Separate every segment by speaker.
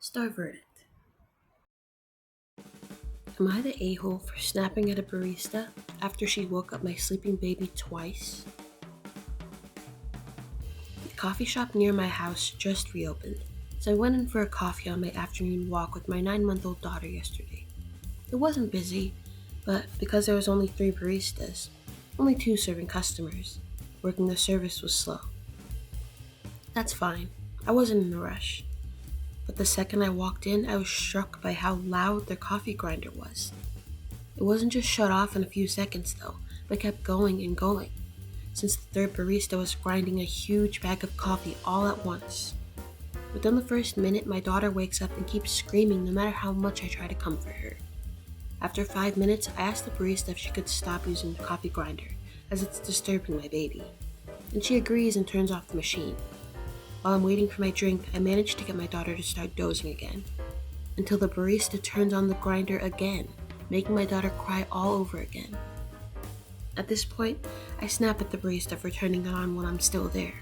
Speaker 1: Star verdict. Am I the a-hole for snapping at a barista after she woke up my sleeping baby twice? The coffee shop near my house just reopened, so I went in for a coffee on my afternoon walk with my 9-month-old daughter yesterday. It wasn't busy, but because there was only 3 baristas, only 2 serving customers, working the service was slow. That's fine, I wasn't in a rush. But the second I walked in, I was struck by how loud their coffee grinder was. It wasn't just shut off in a few seconds though, but kept going and going, since the third barista was grinding a huge bag of coffee all at once. Within the first minute, my daughter wakes up and keeps screaming no matter how much I try to comfort her. After 5 minutes, I asked the barista if she could stop using the coffee grinder, as it's disturbing my baby, and she agrees and turns off the machine. While I'm waiting for my drink, I manage to get my daughter to start dozing again, until the barista turns on the grinder again, making my daughter cry all over again. At this point, I snap at the barista for turning it on when I'm still there,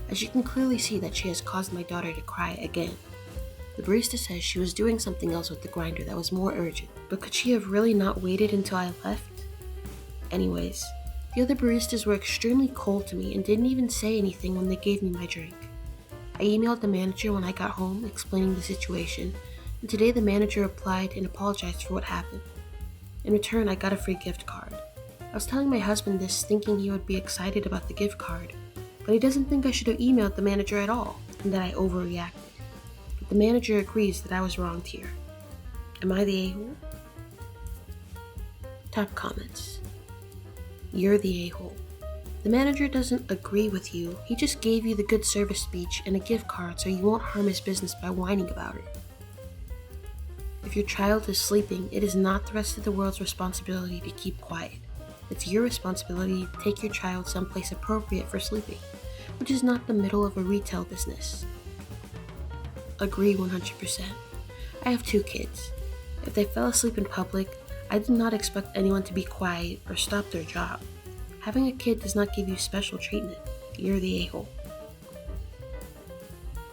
Speaker 1: as you can clearly see that she has caused my daughter to cry again. The barista says she was doing something else with the grinder that was more urgent, but could she have really not waited until I left? Anyways, the other baristas were extremely cold to me and didn't even say anything when they gave me my drink. I emailed the manager when I got home explaining the situation, and today the manager replied and apologized for what happened. In return, I got a free gift card. I was telling my husband this thinking he would be excited about the gift card, but he doesn't think I should have emailed the manager at all, and that I overreacted. But the manager agrees that I was wronged here. Am I the a-hole? Top comments. You're the a-hole. The manager doesn't agree with you, he just gave you the good service speech and a gift card so you won't harm his business by whining about it. If your child is sleeping, it is not the rest of the world's responsibility to keep quiet. It's your responsibility to take your child someplace appropriate for sleeping, which is not the middle of a retail business. Agree 100%. I have 2 kids. If they fell asleep in public, I did not expect anyone to be quiet or stop their job. Having a kid does not give you special treatment. You're the a-hole.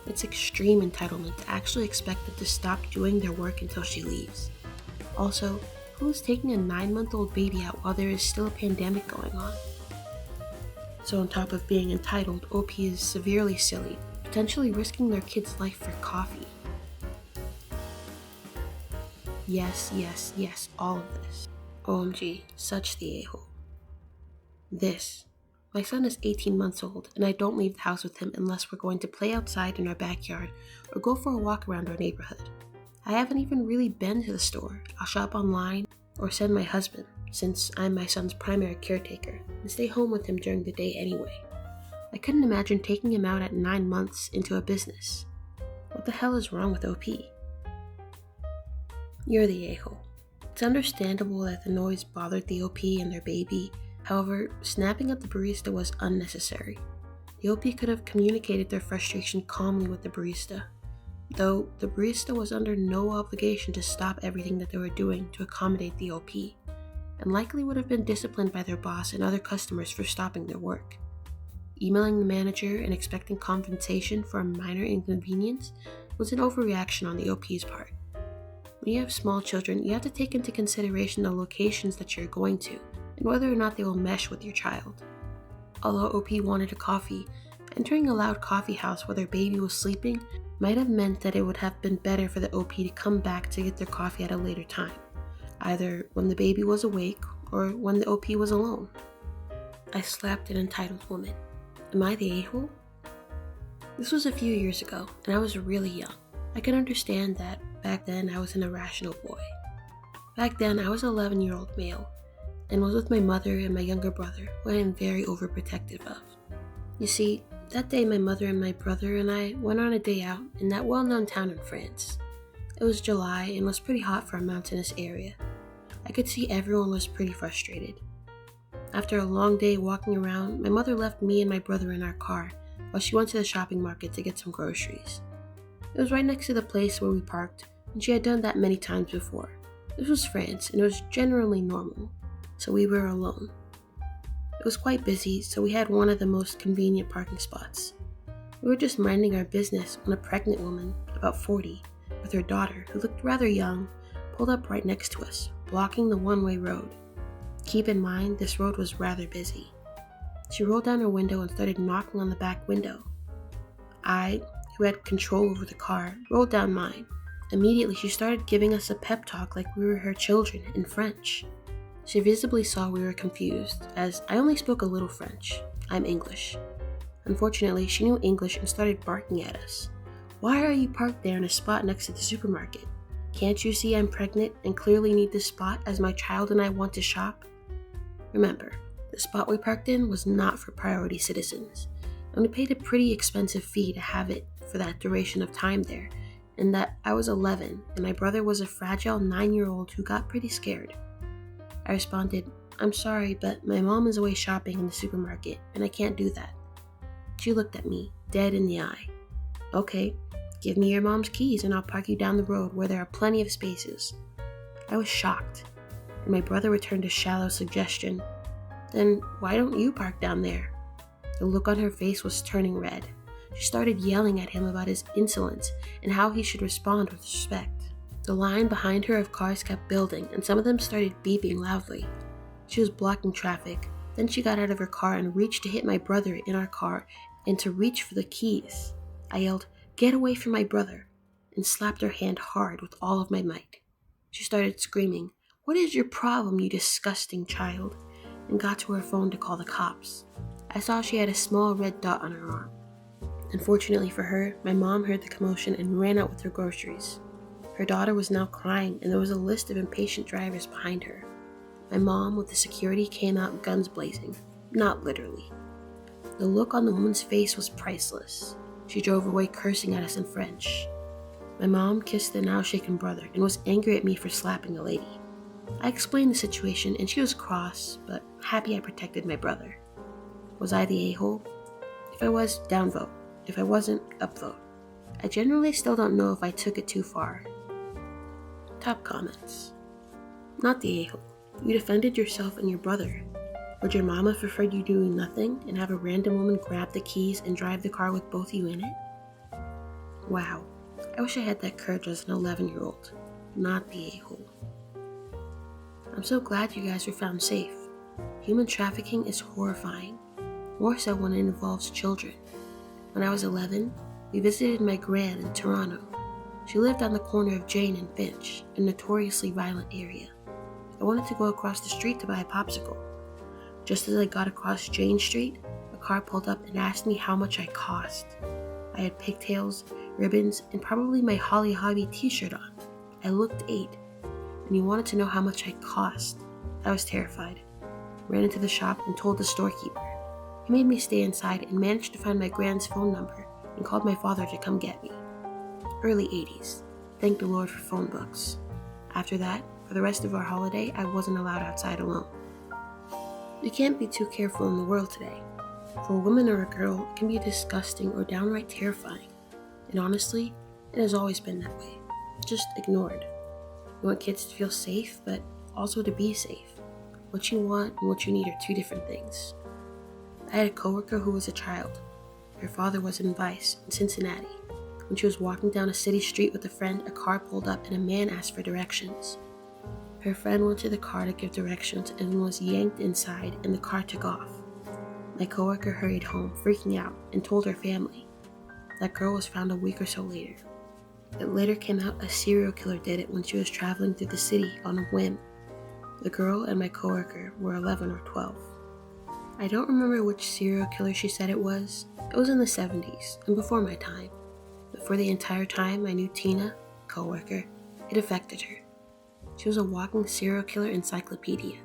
Speaker 1: It's extreme entitlement to actually expect them to stop doing their work until she leaves. Also, who is taking a 9-month-old baby out while there is still a pandemic going on? So on top of being entitled, OP is severely silly, potentially risking their kid's life for coffee. Yes, all of this. OMG, such the a-hole. My son is 18 months old, and I don't leave the house with him unless we're going to play outside in our backyard or go for a walk around our neighborhood. I haven't even really been to the store. I'll shop online or send my husband, since I'm my son's primary caretaker, and stay home with him during the day anyway. I couldn't imagine taking him out at 9 months into a business. What the hell is wrong with OP? You're the a-hole. It's understandable that the noise bothered the OP and their baby. However, snapping at the barista was unnecessary. The OP could have communicated their frustration calmly with the barista, though the barista was under no obligation to stop everything that they were doing to accommodate the OP, and likely would have been disciplined by their boss and other customers for stopping their work. Emailing the manager and expecting compensation for a minor inconvenience was an overreaction on the OP's part. When you have small children, you have to take into consideration the locations that you're going to, and whether or not they will mesh with your child. Although OP wanted a coffee, entering a loud coffee house while their baby was sleeping might have meant that it would have been better for the OP to come back to get their coffee at a later time, either when the baby was awake or when the OP was alone. I slapped an entitled woman. Am I the a-hole? This was a few years ago, and I was really young. I can understand that back then I was an irrational boy. Back then I was an 11-year-old male, and was with my mother and my younger brother, who I am very overprotective of. You see, that day my mother and my brother and I went on a day out in that well-known town in France. It was July and was pretty hot for a mountainous area. I could see everyone was pretty frustrated. After a long day walking around, my mother left me and my brother in our car while she went to the shopping market to get some groceries. It was right next to the place where we parked, and she had done that many times before. This was France, and it was generally normal, so we were alone. It was quite busy, so we had one of the most convenient parking spots. We were just minding our business when a pregnant woman, about 40, with her daughter, who looked rather young, pulled up right next to us, blocking the one-way road. Keep in mind, this road was rather busy. She rolled down her window and started knocking on the back window. I, who had control over the car, rolled down mine. Immediately, she started giving us a pep talk like we were her children in French. She visibly saw we were confused, as I only spoke a little French. I'm English. Unfortunately, she knew English and started barking at us. Why are you parked there in a spot next to the supermarket? Can't you see I'm pregnant and clearly need this spot as my child and I want to shop? Remember, the spot we parked in was not for priority citizens, and we paid a pretty expensive fee to have it for that duration of time there, and that I was 11 and my brother was a fragile 9-year-old who got pretty scared. I responded, "I'm sorry, but my mom is away shopping in the supermarket and I can't do that." She looked at me, dead in the eye. "Okay, give me your mom's keys and I'll park you down the road where there are plenty of spaces." I was shocked, and my brother returned a shallow suggestion. "Then why don't you park down there?" The look on her face was turning red. She started yelling at him about his insolence and how he should respond with respect. The line behind her of cars kept building, and some of them started beeping loudly. She was blocking traffic. Then she got out of her car and reached to hit my brother in our car and to reach for the keys. I yelled, "Get away from my brother," and slapped her hand hard with all of my might. She started screaming, "What is your problem, you disgusting child?" and got to her phone to call the cops. I saw she had a small red dot on her arm. Unfortunately for her, my mom heard the commotion and ran out with her groceries. Her daughter was now crying, and there was a list of impatient drivers behind her. My mom, with the security, came out guns blazing. Not literally. The look on the woman's face was priceless. She drove away cursing at us in French. My mom kissed the now shaken brother and was angry at me for slapping a lady. I explained the situation and she was cross, but happy I protected my brother. Was I the a-hole? If I was, downvote. If I wasn't, upvote. I generally still don't know if I took it too far. Top comments. Not the a-hole. You defended yourself and your brother. Would your mama prefer you doing nothing and have a random woman grab the keys and drive the car with both of you in it? Wow, I wish I had that courage as an 11-year-old. Not the a-hole. I'm so glad you guys were found safe. Human trafficking is horrifying, more so when it involves children. When I was 11, we visited my gran in Toronto. She lived on the corner of Jane and Finch, a notoriously violent area. I wanted to go across the street to buy a popsicle. Just as I got across Jane Street, a car pulled up and asked me how much I cost. I had pigtails, ribbons, and probably my Holly Hobby t-shirt on. I looked 8, and he wanted to know how much I cost. I was terrified. Ran into the shop and told the storekeeper. He made me stay inside and managed to find my gran's phone number and called my father to come get me. Early 80s. Thank the Lord for phone books. After that, for the rest of our holiday, I wasn't allowed outside alone. You can't be too careful in the world today. For a woman or a girl, it can be disgusting or downright terrifying. And honestly, it has always been that way. Just ignored. You want kids to feel safe, but also to be safe. What you want and what you need are two different things. I had a coworker who was a child. Her father was in Vice in Cincinnati. When she was walking down a city street with a friend, a car pulled up and a man asked for directions. Her friend went to the car to give directions and was yanked inside, and the car took off. My coworker hurried home, freaking out, and told her family. That girl was found a week or so later. It later came out a serial killer did it when she was traveling through the city on a whim. The girl and my coworker were 11 or 12. I don't remember which serial killer she said it was. It was in the 70s and before my time. But for the entire time I knew Tina, coworker, it affected her. She was a walking serial killer encyclopedia.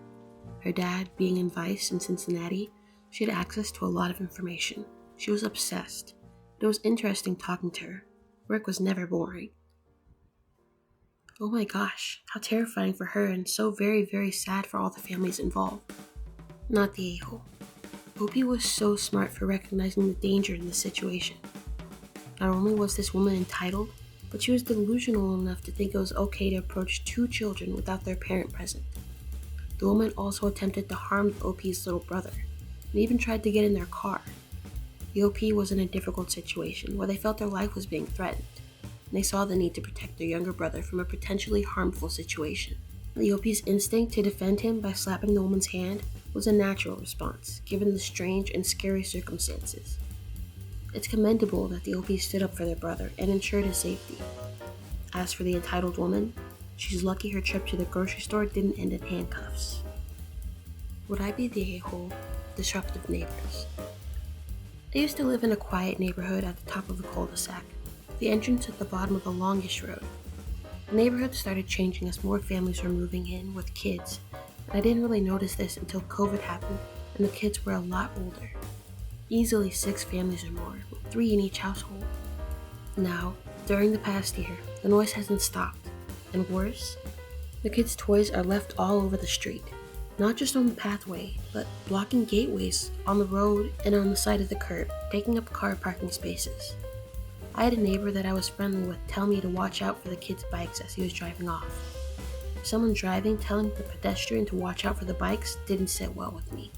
Speaker 1: Her dad, being in Vice in Cincinnati, she had access to a lot of information. She was obsessed. It was interesting talking to her. Work was never boring. Oh my gosh, how terrifying for her and so very, very sad for all the families involved. Not the a-hole. Opie was so smart for recognizing the danger in this situation. Not only was this woman entitled, but she was delusional enough to think it was okay to approach 2 children without their parent present. The woman also attempted to harm Opie's little brother, and even tried to get in their car. The OP was in a difficult situation where they felt their life was being threatened. and they saw the need to protect their younger brother from a potentially harmful situation. The OP's instinct to defend him by slapping the woman's hand was a natural response, given the strange and scary circumstances. It's commendable that the OP stood up for their brother and ensured his safety. As for the entitled woman, she's lucky her trip to the grocery store didn't end in handcuffs. Would I be the a-hole? Disruptive neighbors. I used to live in a quiet neighborhood at the top of a cul-de-sac, the entrance at the bottom of the longest road. The neighborhood started changing as more families were moving in with kids, and I didn't really notice this until COVID happened and the kids were a lot older. Easily 6 families or more, with 3 in each household. Now, during the past year, the noise hasn't stopped, and worse, the kids' toys are left all over the street, not just on the pathway, but blocking gateways on the road and on the side of the curb, taking up car parking spaces. I had a neighbor that I was friendly with tell me to watch out for the kids' bikes as he was driving off. Someone driving telling the pedestrian to watch out for the bikes didn't sit well with me.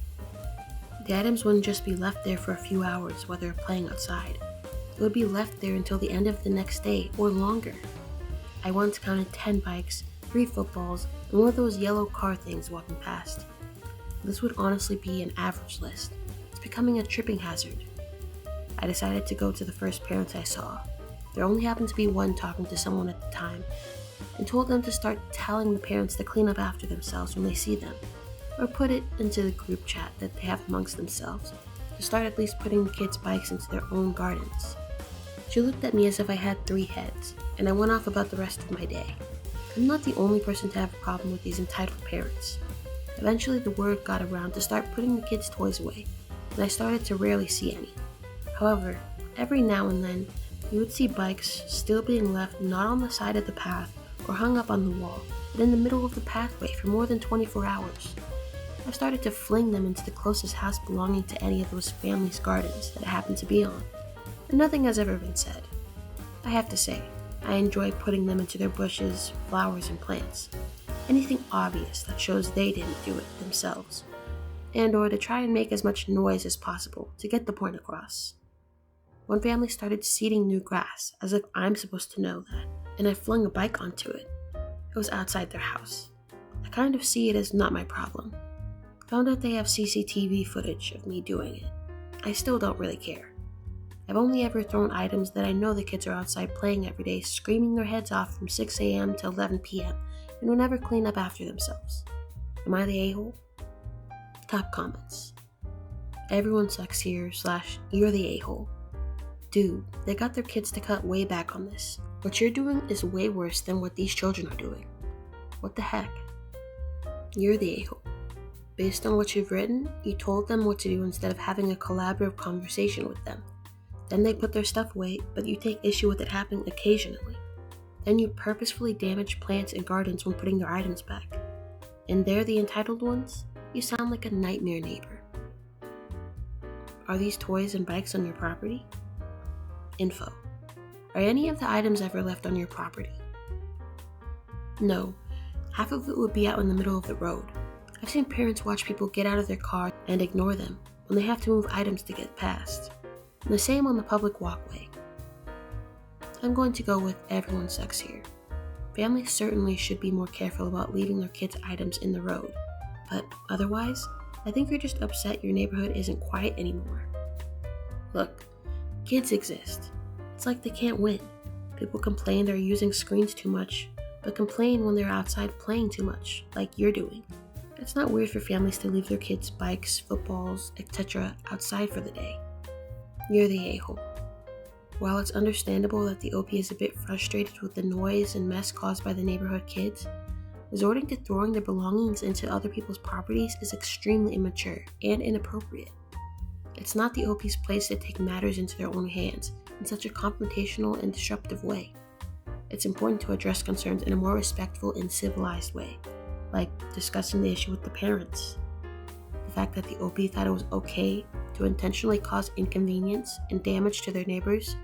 Speaker 1: The items wouldn't just be left there for a few hours while they were playing outside. It would be left there until the end of the next day or longer. I once counted 10 bikes, 3 footballs, and one of those yellow car things walking past. This would honestly be an average list. It's becoming a tripping hazard. I decided to go to the first parents I saw. There only happened to be one talking to someone at the time, and told them to start telling the parents to clean up after themselves when they see them, or put it into the group chat that they have amongst themselves, to start at least putting the kids' bikes into their own gardens. She looked at me as if I had 3 heads, and I went off about the rest of my day. I'm not the only person to have a problem with these entitled parents. Eventually the word got around to start putting the kids' toys away, and I started to rarely see any. However, every now and then, you would see bikes still being left not on the side of the path or hung up on the wall, but in the middle of the pathway for more than 24 hours. I started to fling them into the closest house belonging to any of those families' gardens that I happened to be on, and nothing has ever been said. I have to say, I enjoy putting them into their bushes, flowers, and plants. Anything obvious that shows they didn't do it themselves, and or to try and make as much noise as possible to get the point across. One family started seeding new grass, as if I'm supposed to know that, and I flung a bike onto it. It was outside their house. I kind of see it as not my problem. Found out they have CCTV footage of me doing it. I still don't really care. I've only ever thrown items that I know the kids are outside playing every day, screaming their heads off from 6 a.m. to 11 p.m. and will never clean up after themselves. Am I the a-hole? Top comments. Everyone sucks here / you're the a-hole. Dude, they got their kids to cut way back on this. What you're doing is way worse than what these children are doing. What the heck? You're the a-hole. Based on what you've written, you told them what to do instead of having a collaborative conversation with them. Then they put their stuff away, but you take issue with it happening occasionally. Then you purposefully damage plants and gardens when putting their items back. And they're the entitled ones? You sound like a nightmare neighbor. Are these toys and bikes on your property? Info. Are any of the items ever left on your property? No. Half of it would be out in the middle of the road. I've seen parents watch people get out of their car and ignore them when they have to move items to get past. And the same on the public walkway. I'm going to go with everyone sucks here. Families certainly should be more careful about leaving their kids' items in the road. But otherwise, I think you're just upset your neighborhood isn't quiet anymore. Look, kids exist. It's like they can't win. People complain they're using screens too much, but complain when they're outside playing too much, like you're doing. It's not weird for families to leave their kids' bikes, footballs, etc. outside for the day. You're the a-hole. While it's understandable that the OP is a bit frustrated with the noise and mess caused by the neighborhood kids, resorting to throwing their belongings into other people's properties is extremely immature and inappropriate. It's not the OP's place to take matters into their own hands in such a confrontational and disruptive way. It's important to address concerns in a more respectful and civilized way, like discussing the issue with the parents. The fact that the OP thought it was okay to intentionally cause inconvenience and damage to their neighbors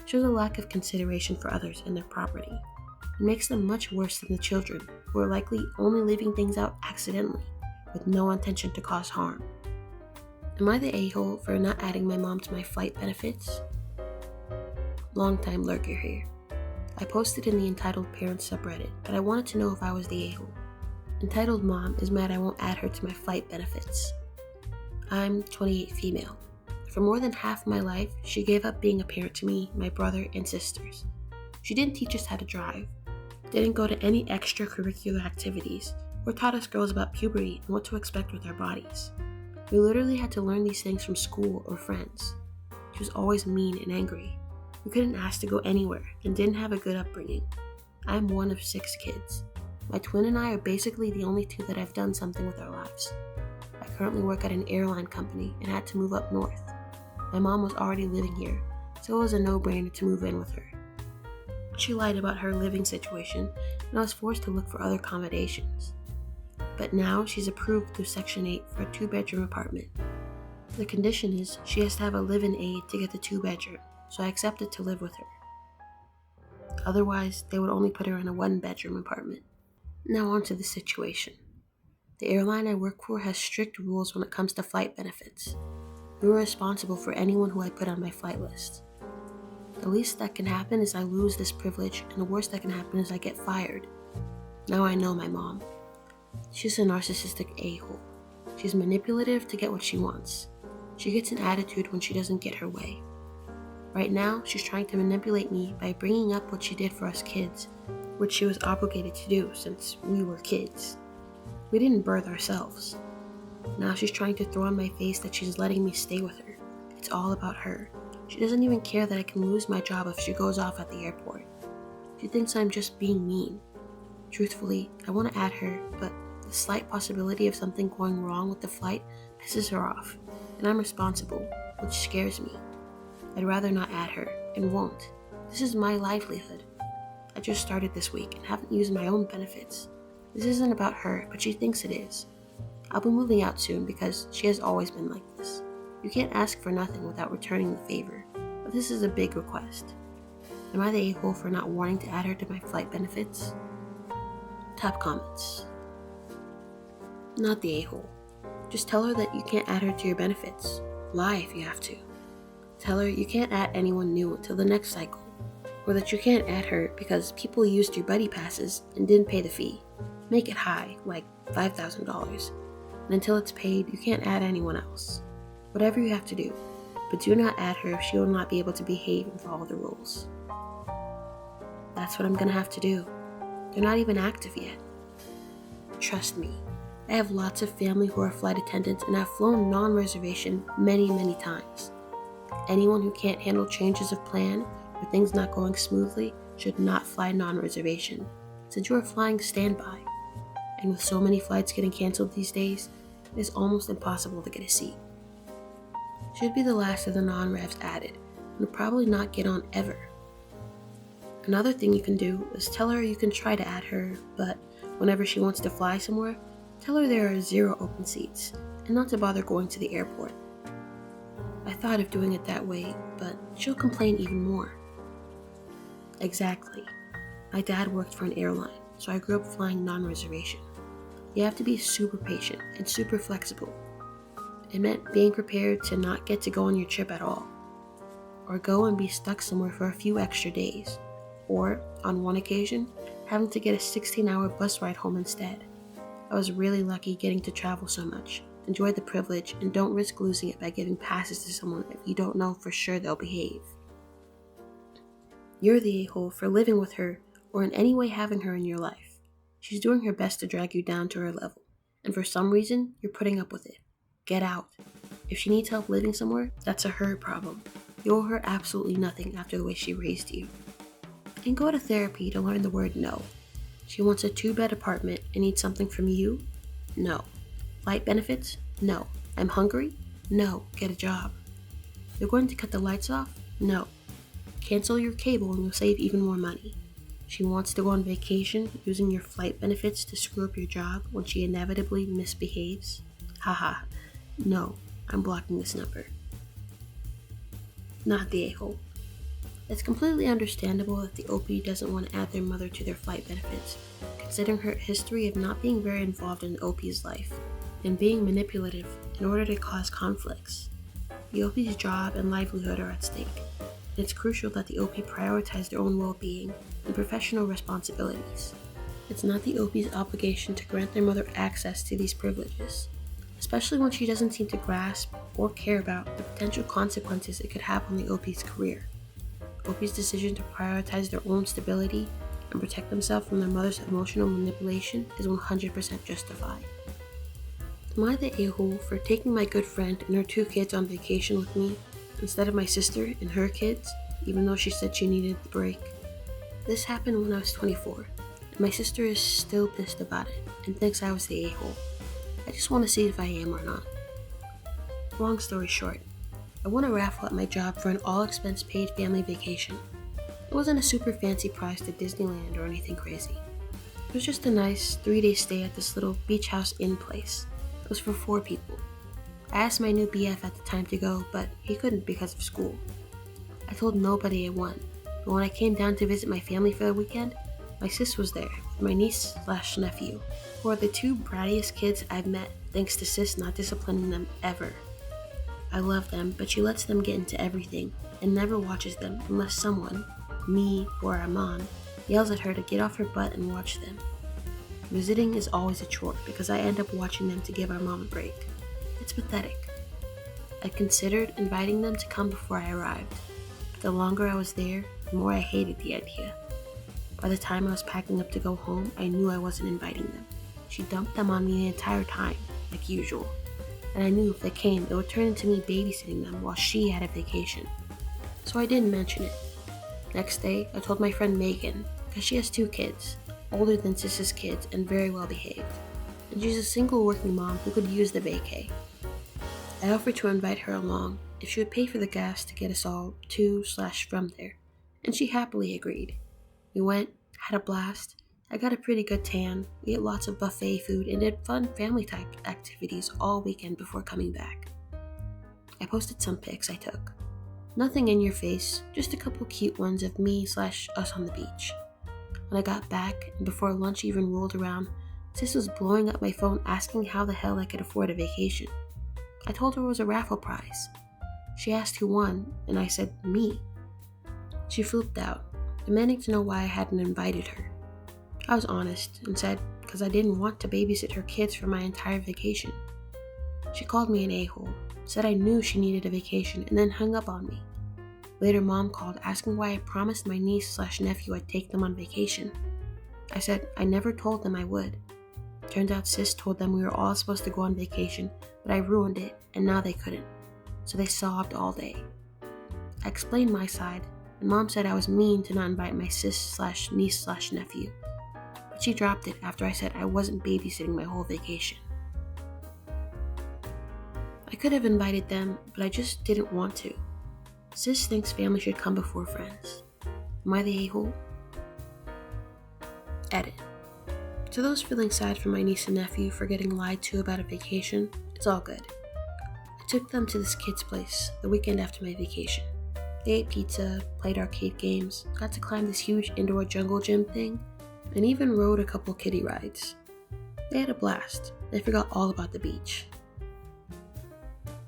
Speaker 1: shows a lack of consideration for others and their property. It makes them much worse than the children, who are likely only leaving things out accidentally, with no intention to cause harm. Am I the a-hole for not adding my mom to my flight benefits? Long-time lurker here. I posted in the Entitled Parents subreddit that I wanted to know if I was the a-hole. Entitled Mom is mad I won't add her to my flight benefits. I'm 28 female. For more than half my life, she gave up being a parent to me, my brother, and sisters. She didn't teach us how to drive, didn't go to any extracurricular activities, or taught us girls about puberty and what to expect with our bodies. We literally had to learn these things from school or friends. She was always mean and angry. We couldn't ask to go anywhere and didn't have a good upbringing. I'm one of 6 kids. My twin and I are basically the only 2 that have done something with our lives. I currently work at an airline company and had to move up north. My mom was already living here, so it was a no-brainer to move in with her. She lied about her living situation, and I was forced to look for other accommodations. But now she's approved through Section 8 for a 2-bedroom apartment. The condition is she has to have a live-in aide to get the 2-bedroom, so I accepted to live with her. Otherwise, they would only put her in a 1-bedroom apartment. Now on to the situation. The airline I work for has strict rules when it comes to flight benefits. We were responsible for anyone who I put on my flight list. The least that can happen is I lose this privilege, and the worst that can happen is I get fired. Now I know my mom. She's a narcissistic a-hole. She's manipulative to get what she wants. She gets an attitude when she doesn't get her way. Right now, she's trying to manipulate me by bringing up what she did for us kids, which she was obligated to do since we were kids. We didn't birth ourselves. Now she's trying to throw in my face that she's letting me stay with her. It's all about her. She doesn't even care that I can lose my job if she goes off at the airport. She thinks I'm just being mean. Truthfully, I want to add her, but the slight possibility of something going wrong with the flight pisses her off, and I'm responsible, which scares me. I'd rather not add her, and won't. This is my livelihood. I just started this week and haven't used my own benefits. This isn't about her, but she thinks it is. I'll be moving out soon because she has always been like this. You can't ask for nothing without returning the favor, but this is a big request. Am I the a-hole for not wanting to add her to my flight benefits? Top comments. Not the a-hole. Just tell her that you can't add her to your benefits. Lie if you have to. Tell her you can't add anyone new until the next cycle, or that you can't add her because people used your buddy passes and didn't pay the fee. Make it high, like $5,000. And until it's paid, you can't add anyone else. Whatever you have to do, but do not add her if she will not be able to behave and follow the rules. That's what I'm gonna have to do. They're not even active yet. Trust me, I have lots of family who are flight attendants and have flown non-reservation many times. Anyone who can't handle changes of plan or things not going smoothly should not fly non-reservation, since you are flying standby. And with so many flights getting canceled these days, it is almost impossible to get a seat. Should be the last of the non-revs added, and will probably not get on ever. Another thing you can do is tell her you can try to add her, but whenever she wants to fly somewhere, tell her there are 0 open seats, and not to bother going to the airport. I thought of doing it that way, but she'll complain even more. Exactly. My dad worked for an airline, so I grew up flying non-reservation. You have to be super patient and super flexible. It meant being prepared to not get to go on your trip at all, or go and be stuck somewhere for a few extra days, or, on one occasion, having to get a 16-hour bus ride home instead. I was really lucky getting to travel so much. Enjoy the privilege and don't risk losing it by giving passes to someone if you don't know for sure they'll behave. You're the a-hole for living with her or in any way having her in your life. She's doing her best to drag you down to her level, and for some reason, you're putting up with it. Get out. If she needs help living somewhere, that's a her problem. You owe her absolutely nothing after the way she raised you. And go to therapy to learn the word no. She wants a 2-bed apartment and needs something from you? No. Flight benefits? No. I'm hungry? No. Get a job. You're going to cut the lights off? No. Cancel your cable and you'll save even more money. She wants to go on vacation using your flight benefits to screw up your job when she inevitably misbehaves? Haha. No. I'm blocking this number. Not the a-hole. It's completely understandable that the OP doesn't want to add their mother to their flight benefits, considering her history of not being very involved in the OP's life and being manipulative in order to cause conflicts. The OP's job and livelihood are at stake. It's crucial that the OP prioritize their own well-being and professional responsibilities. It's not the OP's obligation to grant their mother access to these privileges, especially when she doesn't seem to grasp or care about the potential consequences it could have on the OP's career. OP's decision to prioritize their own stability and protect themselves from their mother's emotional manipulation is 100% justified. Am I the a-hole for taking my good friend and her 2 kids on vacation with me instead of my sister and her kids, even though she said she needed the break? This happened when I was 24, and my sister is still pissed about it and thinks I was the a-hole. I just want to see if I am or not. Long story short, I won a raffle at my job for an all-expense-paid family vacation. It wasn't a super fancy prize to Disneyland or anything crazy. It was just a nice 3-day stay at this little beach house inn place. It was for 4 people. I asked my new BF at the time to go, but he couldn't because of school. I told nobody I won, but when I came down to visit my family for the weekend, my sis was there with my niece/nephew, who are the 2 brattiest kids I've met thanks to sis not disciplining them ever. I love them, but she lets them get into everything and never watches them unless someone, me or our mom, yells at her to get off her butt and watch them. Visiting is always a chore because I end up watching them to give our mom a break. It's pathetic. I considered inviting them to come before I arrived. The longer I was there, the more I hated the idea. By the time I was packing up to go home, I knew I wasn't inviting them. She dumped them on me the entire time, like usual. And I knew if they came, it would turn into me babysitting them while she had a vacation. So I didn't mention it. Next day, I told my friend Megan, because she has 2 kids, older than Sis's kids and very well behaved. And she's a single working mom who could use the vacay. I offered to invite her along if she would pay for the gas to get us all to/from there, and she happily agreed. We went, had a blast. I got a pretty good tan, we ate lots of buffet food, and did fun family-type activities all weekend before coming back. I posted some pics I took. Nothing in your face, just a couple cute ones of me/us on the beach. When I got back, and before lunch even rolled around, Sis was blowing up my phone asking how the hell I could afford a vacation. I told her it was a raffle prize. She asked who won, and I said, me. She flipped out, demanding to know why I hadn't invited her. I was honest and said, because I didn't want to babysit her kids for my entire vacation. She called me an a-hole, said I knew she needed a vacation, and then hung up on me. Later, Mom called asking why I promised my niece/nephew I'd take them on vacation. I said I never told them I would. Turns out Sis told them we were all supposed to go on vacation, but I ruined it, and now they couldn't. So they sobbed all day. I explained my side, and Mom said I was mean to not invite my sis/niece/nephew. But she dropped it after I said I wasn't babysitting my whole vacation. I could have invited them, but I just didn't want to. Sis thinks family should come before friends. Am I the a-hole? Edit. To those feeling sad for my niece and nephew for getting lied to about a vacation, it's all good. I took them to this kid's place the weekend after my vacation. They ate pizza, played arcade games, got to climb this huge indoor jungle gym thing, and even rode a couple kiddie rides. They had a blast. They forgot all about the beach.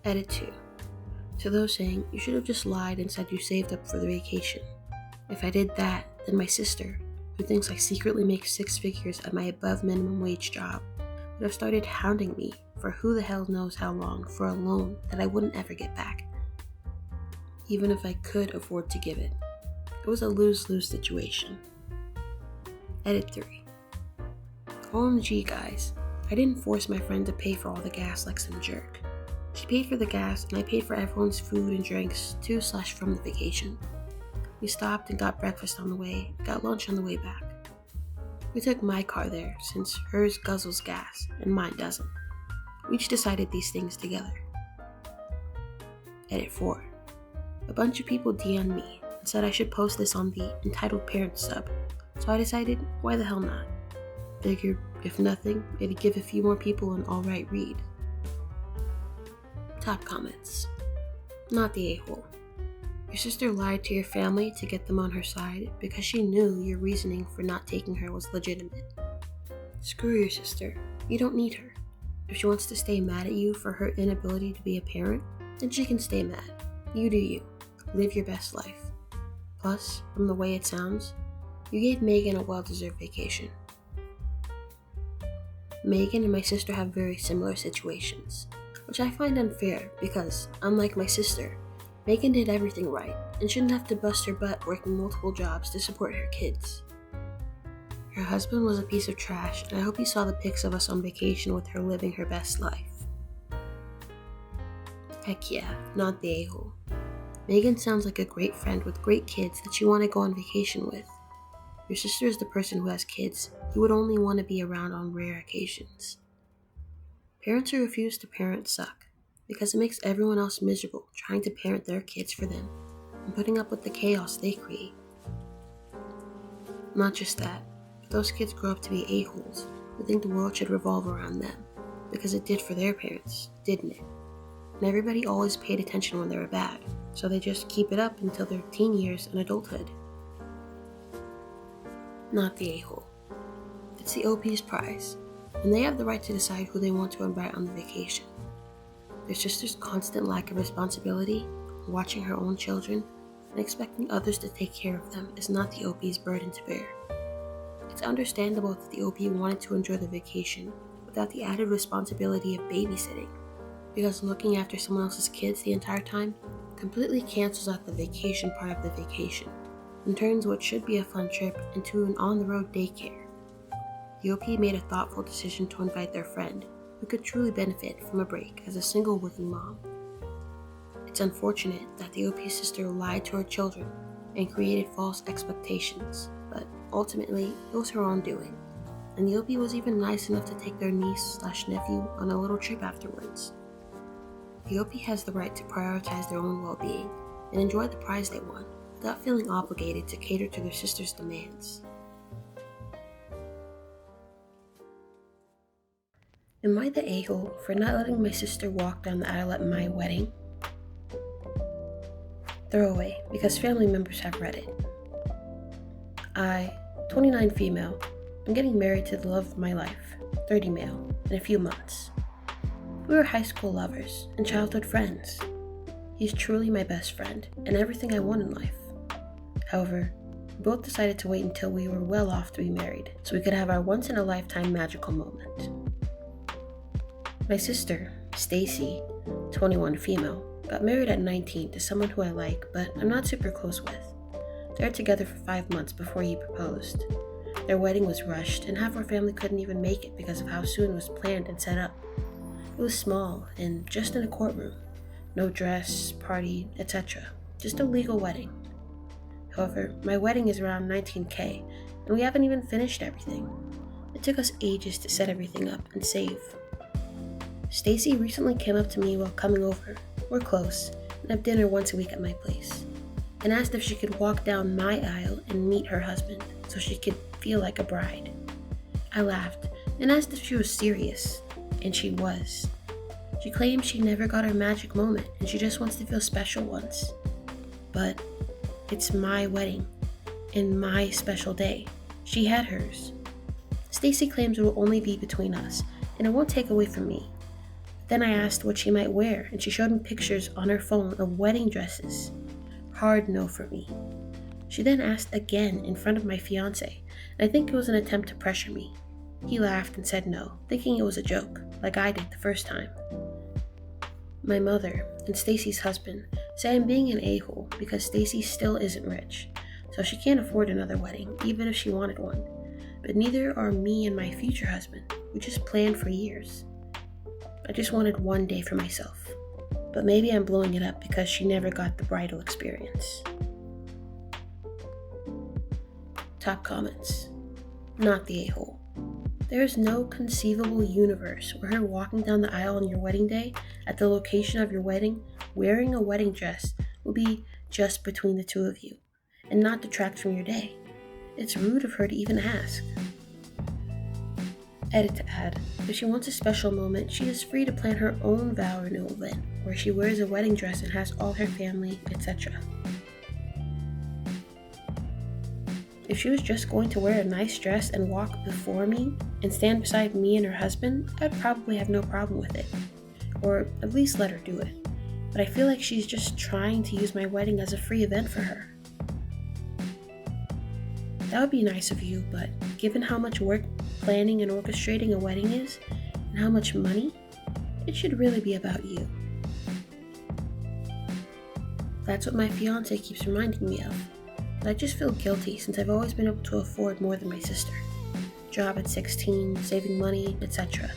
Speaker 1: Edit 2. To those saying, you should have just lied and said you saved up for the vacation. If I did that, then my sister, who thinks I secretly make 6 figures at my above minimum wage job, would have started hounding me for who the hell knows how long for a loan that I wouldn't ever get back, even if I could afford to give it. It was a lose-lose situation. Edit 3. OMG guys, I didn't force my friend to pay for all the gas like some jerk. She paid for the gas and I paid for everyone's food and drinks to/from the vacation. We stopped and got breakfast on the way, got lunch on the way back. We took my car there since hers guzzles gas and mine doesn't. We each decided these things together. Edit 4. A bunch of people DM'd me and said I should post this on the Entitled Parents sub, so I decided, why the hell not? Figured, if nothing, it'd give a few more people an alright read. Top comments. Not the a-hole. Your sister lied to your family to get them on her side because she knew your reasoning for not taking her was legitimate. Screw your sister. You don't need her. If she wants to stay mad at you for her inability to be a parent, then she can stay mad. You do you. Live your best life. Plus, from the way it sounds, you gave Megan a well-deserved vacation. Megan and my sister have very similar situations, which I find unfair because, unlike my sister, Megan did everything right and shouldn't have to bust her butt working multiple jobs to support her kids. Her husband was a piece of trash, and I hope you saw the pics of us on vacation with her living her best life. Heck yeah, not the a-hole. Megan sounds like a great friend with great kids that you want to go on vacation with. Your sister is the person who has kids you would only want to be around on rare occasions. Parents who refuse to parent suck, because it makes everyone else miserable trying to parent their kids for them and putting up with the chaos they create. Not just that, but those kids grow up to be a-holes who think the world should revolve around them, because it did for their parents, didn't it? And everybody always paid attention when they were bad, so they just keep it up until their teen years and adulthood. Not the a-hole. It's the OP's prize, and they have the right to decide who they want to invite on the vacation. Their sister's constant lack of responsibility, watching her own children, and expecting others to take care of them is not the OP's burden to bear. It's understandable that the OP wanted to enjoy the vacation without the added responsibility of babysitting, because looking after someone else's kids the entire time completely cancels out the vacation part of the vacation and turns what should be a fun trip into an on-the-road daycare. The OP made a thoughtful decision to invite their friend, who could truly benefit from a break as a single working mom. It's unfortunate that the OP's sister lied to her children and created false expectations, but ultimately it was her own doing, and the OP was even nice enough to take their niece/nephew on a little trip afterwards. The OP has the right to prioritize their own well-being and enjoy the prize they won without feeling obligated to cater to their sister's demands. Am I the a-hole for not letting my sister walk down the aisle at my wedding? Throwaway, because family members have read it. I, 29 female, am getting married to the love of my life, 30 male, in a few months. We were high school lovers and childhood friends. He's truly my best friend and everything I want in life. However, we both decided to wait until we were well off to be married so we could have our once-in-a-lifetime magical moment. My sister, Stacy, 21 female, got married at 19 to someone who I like but I'm not super close with. They were together for 5 months before he proposed. Their wedding was rushed and half our family couldn't even make it because of how soon it was planned and set up. It was small and just in a courtroom. No dress, party, etc. Just a legal wedding. However, my wedding is around $19,000 and we haven't even finished everything. It took us ages to set everything up and save. Stacy recently came up to me while coming over. We're close and have dinner once a week at my place, and asked if she could walk down my aisle and meet her husband so she could feel like a bride. I laughed and asked if she was serious, and she was. She claimed she never got her magic moment and she just wants to feel special once. But it's my wedding and my special day. She had hers. Stacy claims it will only be between us and it won't take away from me. Then I asked what she might wear and she showed me pictures on her phone of wedding dresses. Hard no for me. She then asked again in front of my fiance, and I think it was an attempt to pressure me. He laughed and said no, thinking it was a joke, like I did the first time. My mother and Stacy's husband say I'm being an a-hole because Stacy still isn't rich, so she can't afford another wedding, even if she wanted one. But neither are me and my future husband, we just planned for years. I just wanted one day for myself, but maybe I'm blowing it up because she never got the bridal experience. Top comments. Not the a-hole. There is no conceivable universe where her walking down the aisle on your wedding day at the location of your wedding wearing a wedding dress will be just between the two of you and not detract from your day. It's rude of her to even ask. Edit to add, if she wants a special moment, she is free to plan her own vow renewal event where she wears a wedding dress and has all her family, etc. If she was just going to wear a nice dress and walk before me and stand beside me and her husband, I'd probably have no problem with it, or at least let her do it. But I feel like she's just trying to use my wedding as a free event for her. That would be nice of you, but given how much work planning and orchestrating a wedding is, and how much money, it should really be about you. That's what my fiance keeps reminding me of. But I just feel guilty since I've always been able to afford more than my sister. Job at 16, saving money, etc.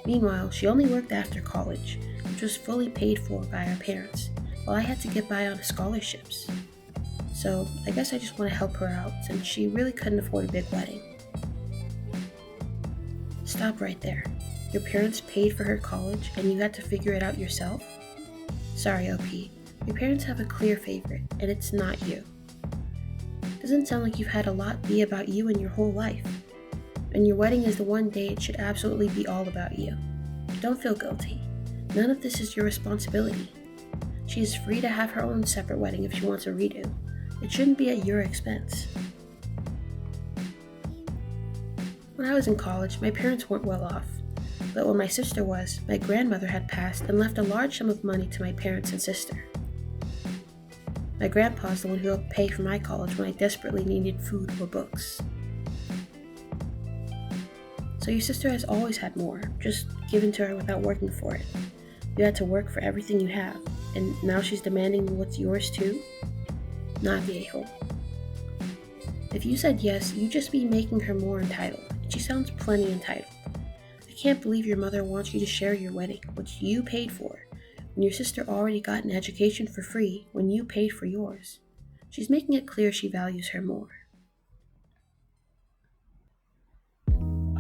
Speaker 1: Meanwhile, she only worked after college, which was fully paid for by our parents, while I had to get by on scholarships. So I guess I just want to help her out since she really couldn't afford a big wedding. Stop right there. Your parents paid for her college and you had to figure it out yourself? Sorry, OP. Your parents have a clear favorite, and it's not you. Doesn't sound like you've had a lot be about you in your whole life. And your wedding is the one day it should absolutely be all about you. Don't feel guilty. None of this is your responsibility. She is free to have her own separate wedding if she wants a redo. It shouldn't be at your expense. When I was in college, my parents weren't well off. But when my sister was, my grandmother had passed and left a large sum of money to my parents and sister. My grandpa's the one who helped pay for my college when I desperately needed food or books. So your sister has always had more, just given to her without working for it. You had to work for everything you have, and now she's demanding what's yours too? Not the a-hole. If you said yes, you'd just be making her more entitled, and she sounds plenty entitled. I can't believe your mother wants you to share your wedding, which you paid for, when your sister already got an education for free when you paid for yours. She's making it clear she values her more.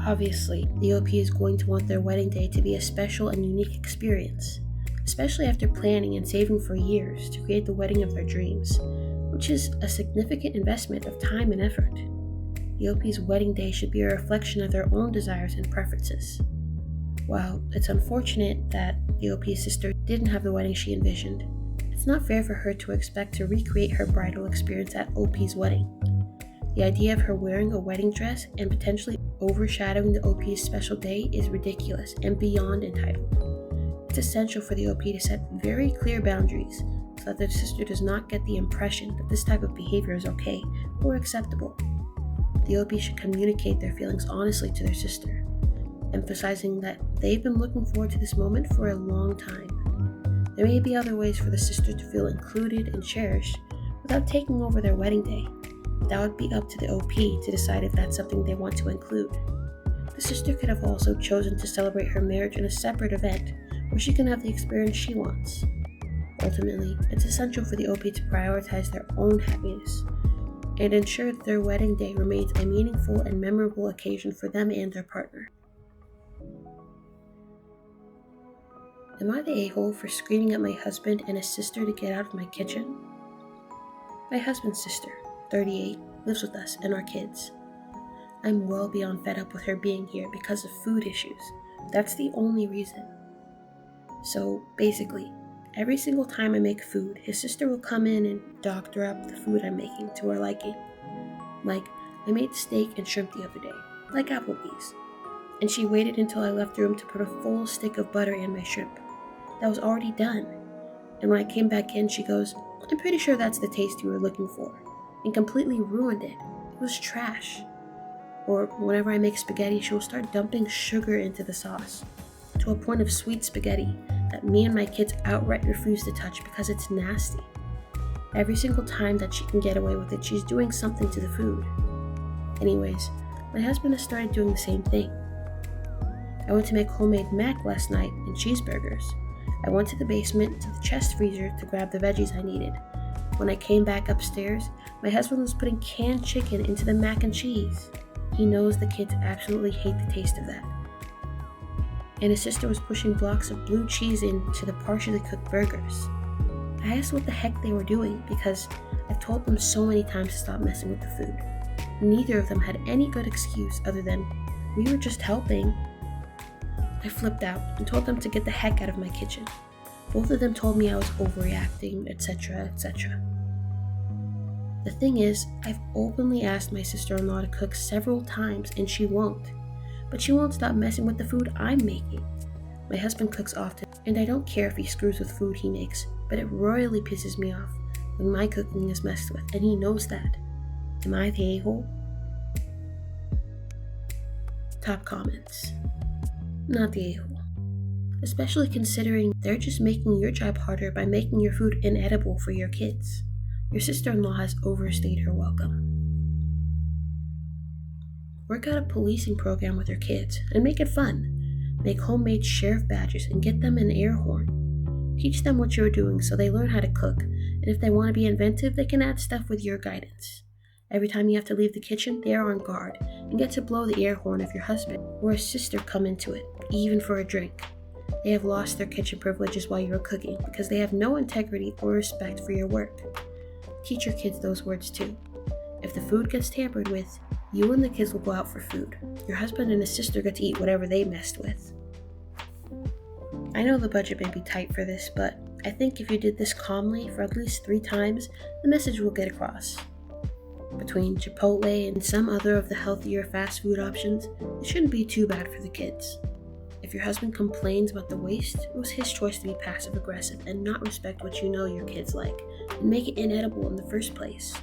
Speaker 1: Obviously, the OP is going to want their wedding day to be a special and unique experience, especially after planning and saving for years to create the wedding of their dreams, which is a significant investment of time and effort. The OP's wedding day should be a reflection of their own desires and preferences. While it's unfortunate that the OP's sister didn't have the wedding she envisioned, it's not fair for her to expect to recreate her bridal experience at OP's wedding. The idea of her wearing a wedding dress and potentially overshadowing the OP's special day is ridiculous and beyond entitled. It's essential for the OP to set very clear boundaries so that their sister does not get the impression that this type of behavior is okay or acceptable. The OP should communicate their feelings honestly to their sister, emphasizing that they've been looking forward to this moment for a long time. There may be other ways for the sister to feel included and cherished without taking over their wedding day. That would be up to the OP to decide if that's something they want to include. The sister could have also chosen to celebrate her marriage in a separate event where she can have the experience she wants. Ultimately, it's essential for the OP to prioritize their own happiness and ensure that their wedding day remains a meaningful and memorable occasion for them and their partner. Am I the a-hole for screaming at my husband and his sister to get out of my kitchen? My husband's sister, 38, lives with us and our kids. I'm well beyond fed up with her being here because of food issues. That's the only reason. So basically, every single time I make food, his sister will come in and doctor up the food I'm making to her liking. Like, I made steak and shrimp the other day, like Applebee's. And she waited until I left the room to put a full stick of butter in my shrimp. That was already done. And when I came back in, she goes, "I'm pretty sure that's the taste you were looking for," and completely ruined it. It was trash. Or whenever I make spaghetti, she will start dumping sugar into the sauce, to a point of sweet spaghetti that me and my kids outright refuse to touch because it's nasty. Every single time that she can get away with it, she's doing something to the food. Anyways, my husband has started doing the same thing. I went to make homemade mac last night and cheeseburgers. I went to the basement to the chest freezer to grab the veggies I needed. When I came back upstairs, my husband was putting canned chicken into the mac and cheese. He knows the kids absolutely hate the taste of that. And his sister was pushing blocks of blue cheese into the partially cooked burgers. I asked what the heck they were doing because I've told them so many times to stop messing with the food. Neither of them had any good excuse other than, "We were just helping." I flipped out and told them to get the heck out of my kitchen. Both of them told me I was overreacting, etc., etc. The thing is, I've openly asked my sister-in-law to cook several times and she won't. But she won't stop messing with the food I'm making. My husband cooks often, and I don't care if he screws with food he makes, but it royally pisses me off when my cooking is messed with, and he knows that. Am I the a-hole? Top comments. Not the a-hole. Especially considering they're just making your job harder by making your food inedible for your kids. Your sister-in-law has overstayed her welcome. Work out a policing program with your kids and make it fun. Make homemade sheriff badges and get them an air horn. Teach them what you're doing so they learn how to cook, and if they want to be inventive, they can add stuff with your guidance. Every time you have to leave the kitchen, they are on guard and get to blow the air horn if your husband or a sister come into it, even for a drink. They have lost their kitchen privileges while you are cooking because they have no integrity or respect for your work. Teach your kids those words too. If the food gets tampered with, you and the kids will go out for food. Your husband and his sister get to eat whatever they messed with. I know the budget may be tight for this, but I think if you did this calmly for at least 3 times, the message will get across. Between Chipotle and some other of the healthier fast food options, it shouldn't be too bad for the kids. If your husband complains about the waste, it was his choice to be passive-aggressive and not respect what you know your kids like, and make it inedible in the first place.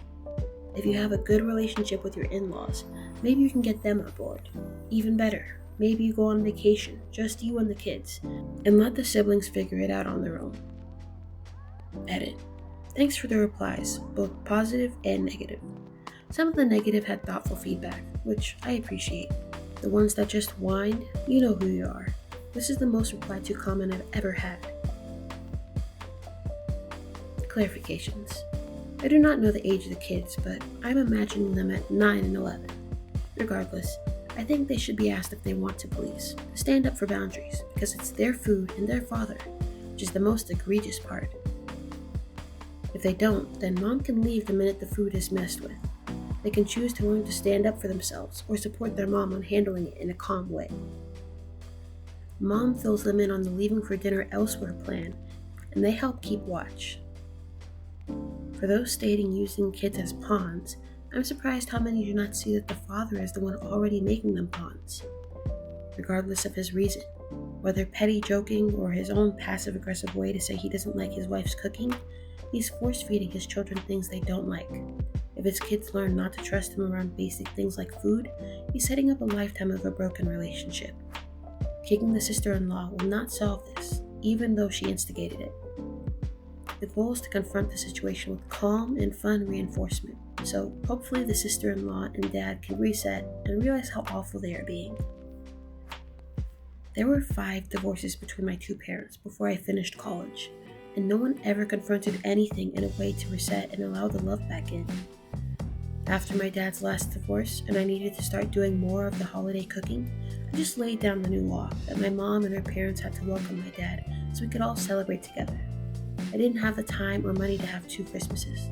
Speaker 1: If you have a good relationship with your in-laws, maybe you can get them on board. Even better, maybe you go on vacation, just you and the kids, and let the siblings figure it out on their own. Edit. Thanks for the replies, both positive and negative. Some of the negative had thoughtful feedback, which I appreciate. The ones that just whined, you know who you are. This is the most replied to comment I've ever had. Clarifications. I do not know the age of the kids, but I'm imagining them at 9 and 11. Regardless, I think they should be asked if they want to please, stand up for boundaries, because it's their food and their father, which is the most egregious part. If they don't, then mom can leave the minute the food is messed with. They can choose to learn to stand up for themselves or support their mom on handling it in a calm way. Mom fills them in on the leaving for dinner elsewhere plan, and they help keep watch. For those stating using kids as pawns, I'm surprised how many do not see that the father is the one already making them pawns. Regardless of his reason, whether petty joking or his own passive-aggressive way to say he doesn't like his wife's cooking, he's force-feeding his children things they don't like. If his kids learn not to trust him around basic things like food, he's setting up a lifetime of a broken relationship. Kicking the sister-in-law will not solve this, even though she instigated it. The goal is to confront the situation with calm and fun reinforcement, so hopefully the sister-in-law and dad can reset and realize how awful they are being. There were 5 divorces between my 2 parents before I finished college, and no one ever confronted anything in a way to reset and allow the love back in. After my dad's last divorce and I needed to start doing more of the holiday cooking, I just laid down the new law that my mom and her parents had to welcome my dad so we could all celebrate together. I didn't have the time or money to have 2 Christmases.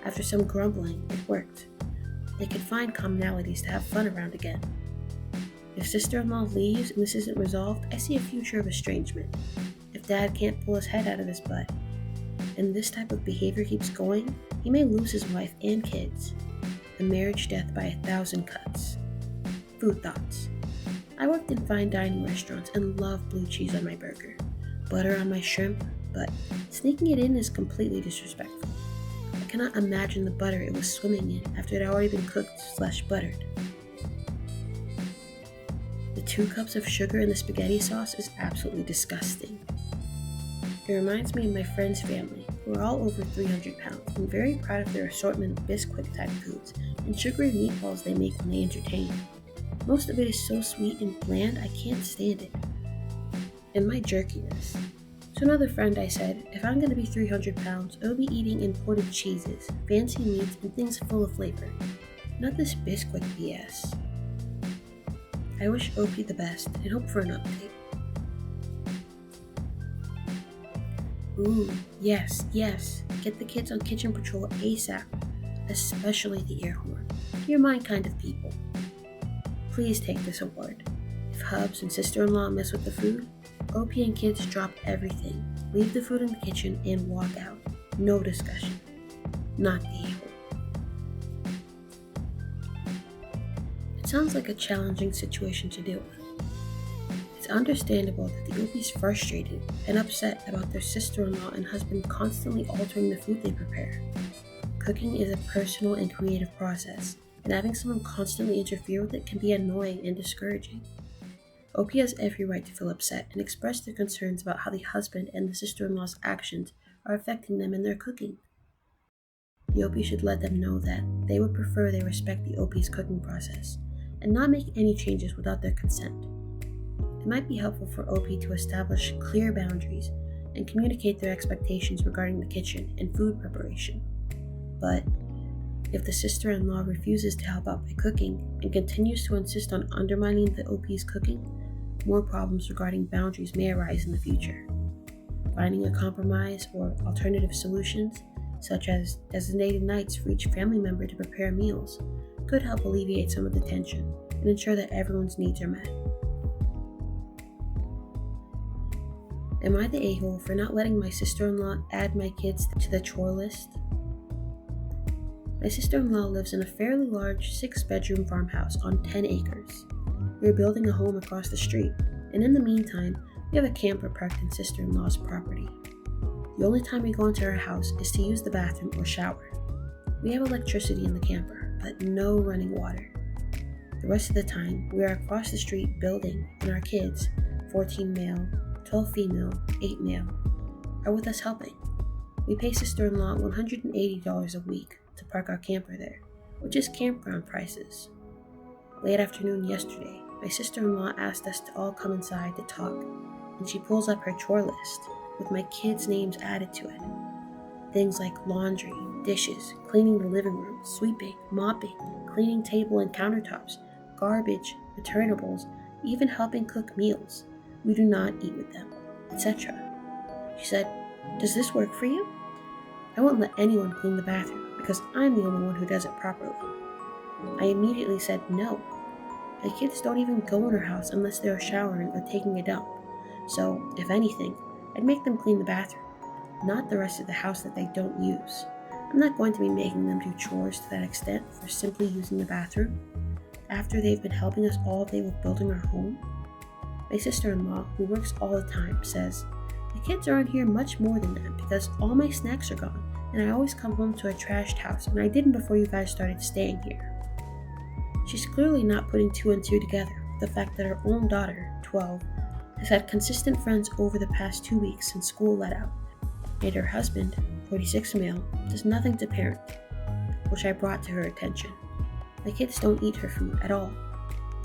Speaker 1: After some grumbling, it worked. They could find commonalities to have fun around again. If sister-in-law leaves and this isn't resolved, I see a future of estrangement. If dad can't pull his head out of his butt, and this type of behavior keeps going, he may lose his wife and kids. A marriage death by 1,000 cuts. Food thoughts. I worked in fine dining restaurants and love blue cheese on my burger, butter on my shrimp, but sneaking it in is completely disrespectful. I cannot imagine the butter it was swimming in after it had already been cooked/buttered. The 2 cups of sugar in the spaghetti sauce is absolutely disgusting. It reminds me of my friend's family, who are all over 300 pounds and very proud of their assortment of Bisquick-type foods and sugary meatballs they make when they entertain. Most of it is so sweet and bland I can't stand it. And my jerkiness. To another friend I said, if I'm going to be 300 pounds, I'll be eating imported cheeses, fancy meats, and things full of flavor. Not this Bisquick BS. I wish OP the best and hope for an update. Ooh, yes. Get the kids on kitchen patrol ASAP, especially the air horn. You're my kind of people. Please take this award. If hubs and sister-in-law mess with the food, OP and kids drop everything, leave the food in the kitchen, and walk out. No discussion. Not the a-hole. It sounds like a challenging situation to deal with. It's understandable that the OP's frustrated and upset about their sister-in-law and husband constantly altering the food they prepare. Cooking is a personal and creative process, and having someone constantly interfere with it can be annoying and discouraging. OP has every right to feel upset and express their concerns about how the husband and the sister-in-law's actions are affecting them in their cooking. The OP should let them know that they would prefer they respect the OP's cooking process and not make any changes without their consent. It might be helpful for OP to establish clear boundaries and communicate their expectations regarding the kitchen and food preparation. But if the sister-in-law refuses to help out by cooking and continues to insist on undermining the OP's cooking, more problems regarding boundaries may arise in the future. Finding a compromise or alternative solutions, such as designated nights for each family member to prepare meals, could help alleviate some of the tension and ensure that everyone's needs are met. Am I the a-hole for not letting my sister-in-law add my kids to the chore list? My sister-in-law lives in a fairly large 6-bedroom farmhouse on 10 acres. We are building a home across the street, and in the meantime, we have a camper parked in sister-in-law's property. The only time we go into her house is to use the bathroom or shower. We have electricity in the camper, but no running water. The rest of the time, we are across the street building, and our kids, 14 male, 12 female, 8 male, are with us helping. We pay sister-in-law $180 a week to park our camper there, which is campground prices. Late afternoon yesterday, my sister-in-law asked us to all come inside to talk, and she pulls up her chore list with my kids' names added to it. Things like laundry, dishes, cleaning the living room, sweeping, mopping, cleaning table and countertops, garbage, returnables, even helping cook meals we do not eat with them, etc. She said, "Does this work for you?" I won't let anyone clean the bathroom because I'm the only one who does it properly. I immediately said no. My kids don't even go in her house unless they are showering or taking a dump. So, if anything, I'd make them clean the bathroom, not the rest of the house that they don't use. I'm not going to be making them do chores to that extent for simply using the bathroom, after they've been helping us all day with building our home. My sister-in-law, who works all the time, says, "The kids are in here much more than that because all my snacks are gone, and I always come home to a trashed house, and I didn't before you guys started staying here." She's clearly not putting 2 and 2 together with the fact that her own daughter, 12, has had consistent friends over the past 2 weeks since school let out, and her husband, 46 male, does nothing to parent, which I brought to her attention. My kids don't eat her food at all.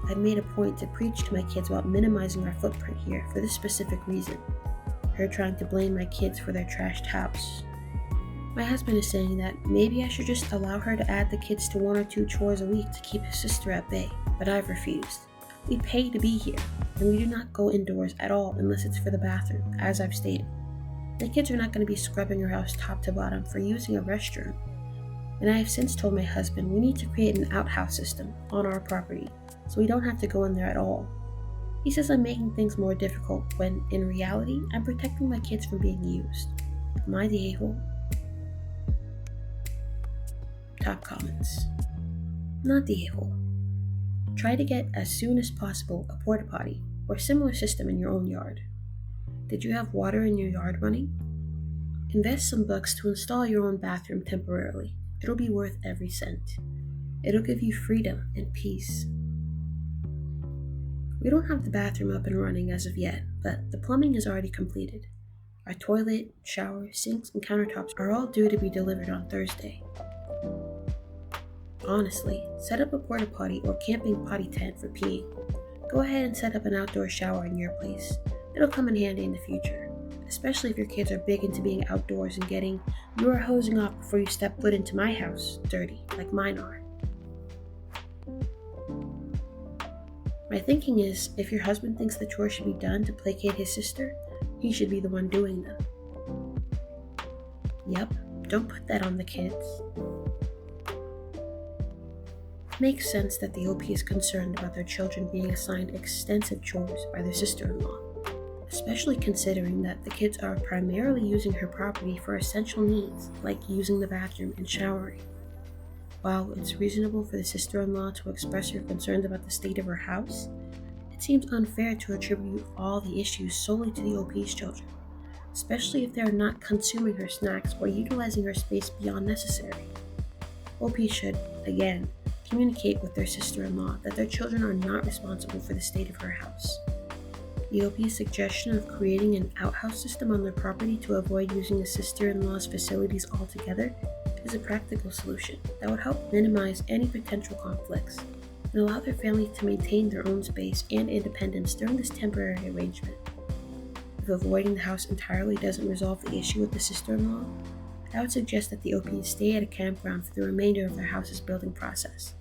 Speaker 1: I've made a point to preach to my kids about minimizing our footprint here for this specific reason, her trying to blame my kids for their trashed house. My husband is saying that maybe I should just allow her to add the kids to 1 or 2 chores a week to keep his sister at bay, but I've refused. We pay to be here, and we do not go indoors at all unless it's for the bathroom, as I've stated. The kids are not going to be scrubbing her house top to bottom for using a restroom. And I have since told my husband we need to create an outhouse system on our property, so we don't have to go in there at all. He says I'm making things more difficult when, in reality, I'm protecting my kids from being used. Am I the a-hole? Top comments. Not the a-hole. Try to get, as soon as possible, a porta potty or similar system in your own yard. Did you have water in your yard running? Invest some bucks to install your own bathroom temporarily. It'll be worth every cent. It'll give you freedom and peace. We don't have the bathroom up and running as of yet, but the plumbing is already completed. Our toilet, shower, sinks, and countertops are all due to be delivered on Thursday. Honestly, set up a porta potty or camping potty tent for peeing. Go ahead and set up an outdoor shower in your place. It'll come in handy in the future, especially if your kids are big into being outdoors and getting "you are hosing off before you step foot into my house" dirty, like mine are. My thinking is, if your husband thinks the chores should be done to placate his sister, he should be the one doing them. Yep, don't put that on the kids. It makes sense that the OP is concerned about their children being assigned extensive chores by their sister-in-law, especially considering that the kids are primarily using her property for essential needs, like using the bathroom and showering. While it's reasonable for the sister-in-law to express her concerns about the state of her house, it seems unfair to attribute all the issues solely to the OP's children, especially if they are not consuming her snacks or utilizing her space beyond necessary. OP should, again, communicate with their sister-in-law that their children are not responsible for the state of her house. The OP's suggestion of creating an outhouse system on their property to avoid using the sister-in-law's facilities altogether is a practical solution that would help minimize any potential conflicts and allow their family to maintain their own space and independence during this temporary arrangement. If avoiding the house entirely doesn't resolve the issue with the sister-in-law, I would suggest that the OP stay at a campground for the remainder of their house's building process,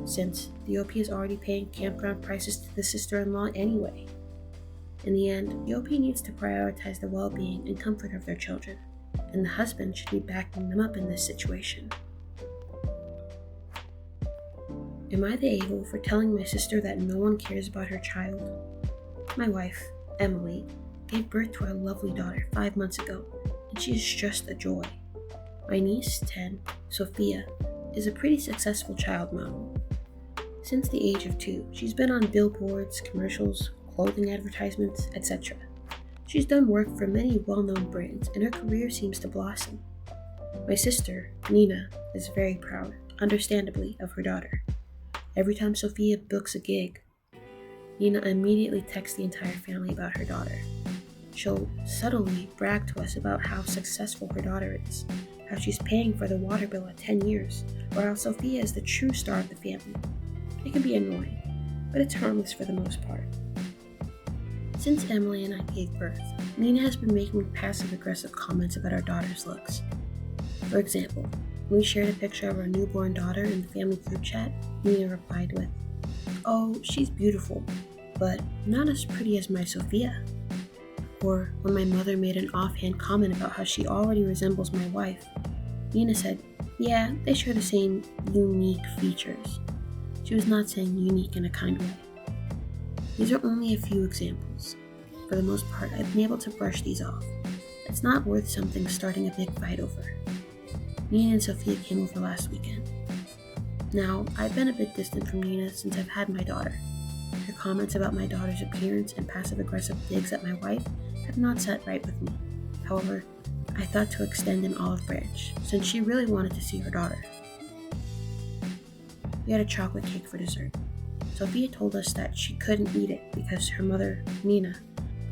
Speaker 1: since the OP is already paying campground prices to the sister-in-law anyway. In the end, the OP needs to prioritize the well-being and comfort of their children, and the husband should be backing them up in this situation. Am I the a-hole for telling my sister that no one cares about her child? My wife, Emily, gave birth to our lovely daughter 5 months ago, and she is just a joy. My niece, 10, Sophia, is a pretty successful child model. Since the age of 2, she's been on billboards, commercials, clothing advertisements, etc. She's done work for many well-known brands, and her career seems to blossom. My sister, Nina, is very proud, understandably, of her daughter. Every time Sophia books a gig, Nina immediately texts the entire family about her daughter. She'll subtly brag to us about how successful her daughter is, how she's paying for the water bill at 10 years, or how Sophia is the true star of the family. It can be annoying, but it's harmless for the most part. Since Emily and I gave birth, Nina has been making passive-aggressive comments about our daughter's looks. For example, when we shared a picture of our newborn daughter in the family group chat, Nina replied with, "Oh, she's beautiful, but not as pretty as my Sophia." Or when my mother made an offhand comment about how she already resembles my wife, Nina said, "Yeah, they share the same unique features." She was not saying unique in a kind way. These are only a few examples. For the most part, I've been able to brush these off. It's not worth something starting a big fight over. Nina and Sophia came over last weekend. Now, I've been a bit distant from Nina since I've had my daughter. Her comments about my daughter's appearance and passive-aggressive digs at my wife have not sat right with me. However, I thought to extend an olive branch, since she really wanted to see her daughter. We had a chocolate cake for dessert. Sophia told us that she couldn't eat it because her mother, Nina,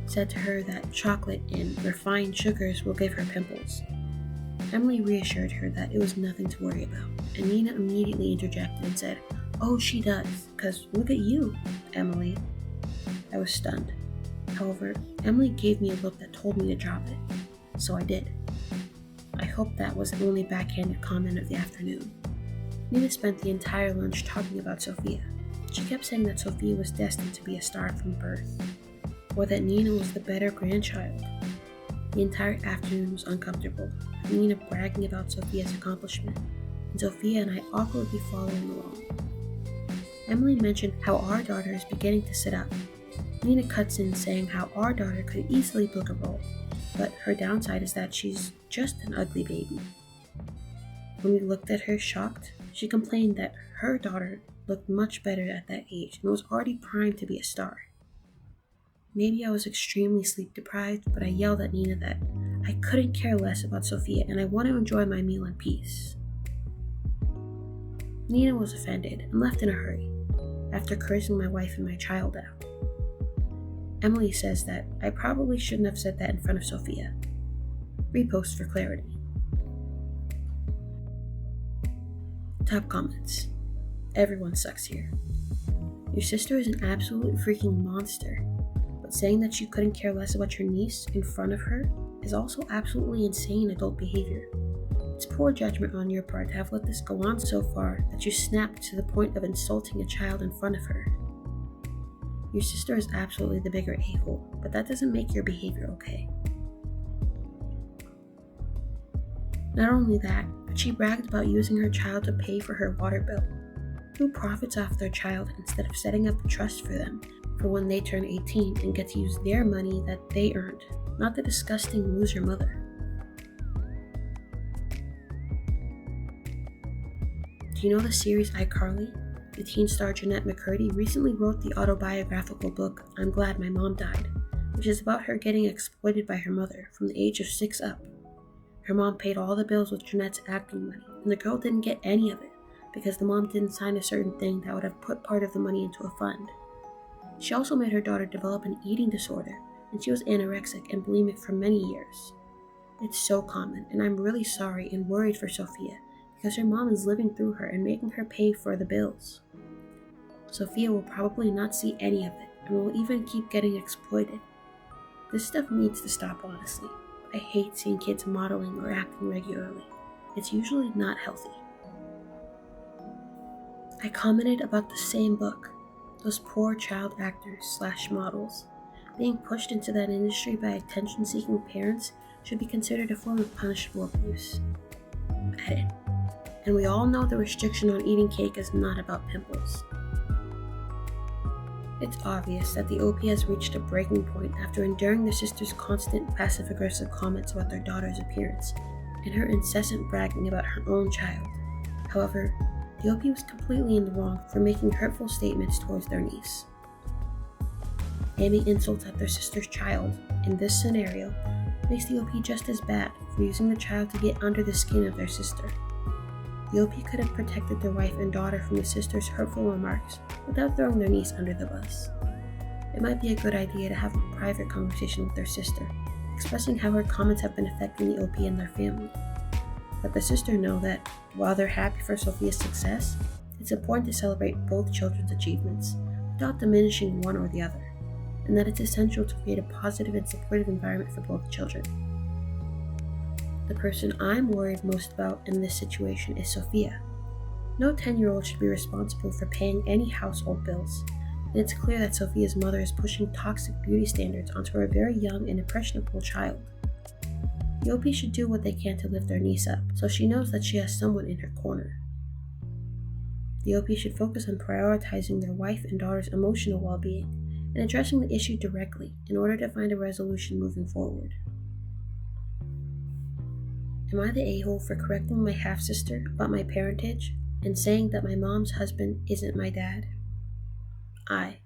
Speaker 1: said to her that chocolate and refined sugars will give her pimples. Emily reassured her that it was nothing to worry about, and Nina immediately interjected and said, "Oh, she does, 'cause look at you, Emily." I was stunned. However, Emily gave me a look that told me to drop it, so I did. I hope that was the only backhanded comment of the afternoon. Nina spent the entire lunch talking about Sophia. She kept saying that Sophia was destined to be a star from birth, or that Nina was the better grandchild. The entire afternoon was uncomfortable, with Nina bragging about Sophia's accomplishment, and Sophia and I awkwardly following along. Emily mentioned how our daughter is beginning to sit up. Nina cuts in saying how our daughter could easily book a role, but her downside is that she's just an ugly baby. When we looked at her shocked, she complained that her daughter looked much better at that age and was already primed to be a star. Maybe I was extremely sleep deprived, but I yelled at Nina that I couldn't care less about Sophia and I want to enjoy my meal in peace. Nina was offended and left in a hurry, after cursing my wife and my child out. Emily says that I probably shouldn't have said that in front of Sophia. Repost for clarity. Top comments. Everyone sucks here. Your sister is an absolute freaking monster, but saying that you couldn't care less about your niece in front of her is also absolutely insane adult behavior. It's poor judgment on your part to have let this go on so far that you snapped to the point of insulting a child in front of her. Your sister is absolutely the bigger a-hole, but that doesn't make your behavior okay. Not only that, but she bragged about using her child to pay for her water bill. Who profits off their child instead of setting up a trust for them for when they turn 18 and get to use their money that they earned, not the disgusting loser mother? Do you know the series iCarly? The teen star Jeanette McCurdy recently wrote the autobiographical book I'm Glad My Mom Died, which is about her getting exploited by her mother from the age of 6 up. Her mom paid all the bills with Jeanette's acting money, and the girl didn't get any of it, because the mom didn't sign a certain thing that would have put part of the money into a fund. She also made her daughter develop an eating disorder, and she was anorexic and bulimic for many years. It's so common, and I'm really sorry and worried for Sophia because her mom is living through her and making her pay for the bills. Sophia will probably not see any of it and will even keep getting exploited. This stuff needs to stop, honestly. I hate seeing kids modeling or acting regularly. It's usually not healthy. I commented about the same book. Those poor child actors/models. Being pushed into that industry by attention-seeking parents should be considered a form of punishable abuse. Edit. And we all know the restriction on eating cake is not about pimples. It's obvious that the OP has reached a breaking point after enduring their sister's constant passive-aggressive comments about their daughter's appearance and her incessant bragging about her own child. However, the OP was completely in the wrong for making hurtful statements towards their niece. Aiming insults at their sister's child, in this scenario, makes the OP just as bad for using the child to get under the skin of their sister. The OP could have protected their wife and daughter from the sister's hurtful remarks without throwing their niece under the bus. It might be a good idea to have a private conversation with their sister, expressing how her comments have been affecting the OP and their family. Let the sister know that, while they're happy for Sophia's success, it's important to celebrate both children's achievements without diminishing one or the other, and that it's essential to create a positive and supportive environment for both children. The person I'm worried most about in this situation is Sophia. No 10-year-old should be responsible for paying any household bills, and it's clear that Sophia's mother is pushing toxic beauty standards onto her very young and impressionable child. The OP should do what they can to lift their niece up, so she knows that she has someone in her corner. The OP should focus on prioritizing their wife and daughter's emotional well-being and addressing the issue directly in order to find a resolution moving forward. Am I the a-hole for correcting my half-sister about my parentage and saying that my mom's husband isn't my dad? I,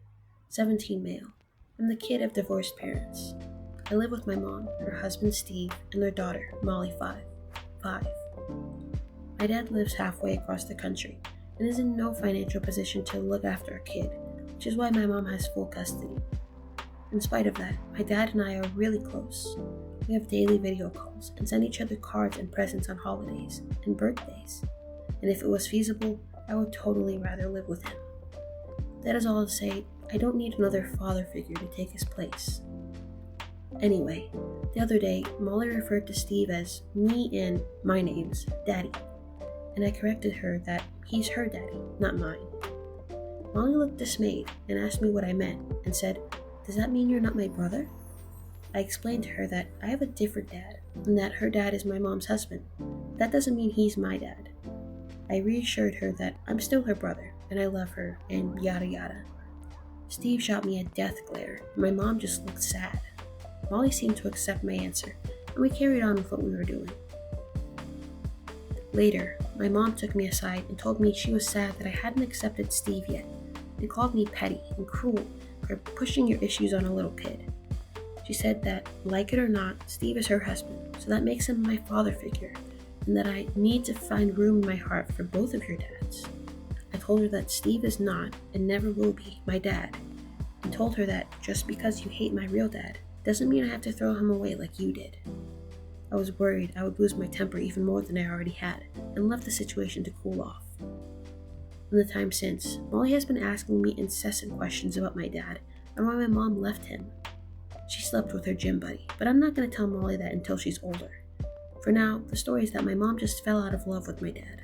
Speaker 1: 17 male, am the kid of divorced parents. I live with my mom, her husband Steve, and their daughter, Molly 5. My dad lives halfway across the country and is in no financial position to look after a kid, which is why my mom has full custody. In spite of that, my dad and I are really close. We have daily video calls and send each other cards and presents on holidays and birthdays. And if it was feasible, I would totally rather live with him. That is all to say, I don't need another father figure to take his place. Anyway, the other day, Molly referred to Steve as me and my name's Daddy, and I corrected her that he's her daddy, not mine. Molly looked dismayed and asked me what I meant and said, "Does that mean you're not my brother?" I explained to her that I have a different dad and that her dad is my mom's husband. That doesn't mean he's my dad. I reassured her that I'm still her brother and I love her and yada yada. Steve shot me a death glare and my mom just looked sad. Molly seemed to accept my answer and we carried on with what we were doing. Later, my mom took me aside and told me she was sad that I hadn't accepted Steve yet and called me petty and cruel for pushing your issues on a little kid. She said that, like it or not, Steve is her husband, so that makes him my father figure, and that I need to find room in my heart for both of your dads. I told her that Steve is not, and never will be, my dad, and told her that just because you hate my real dad doesn't mean I have to throw him away like you did. I was worried I would lose my temper even more than I already had, and left the situation to cool off. In the time since, Molly has been asking me incessant questions about my dad and why my mom left him. She slept with her gym buddy, but I'm not going to tell Molly that until she's older. For now, the story is that my mom just fell out of love with my dad.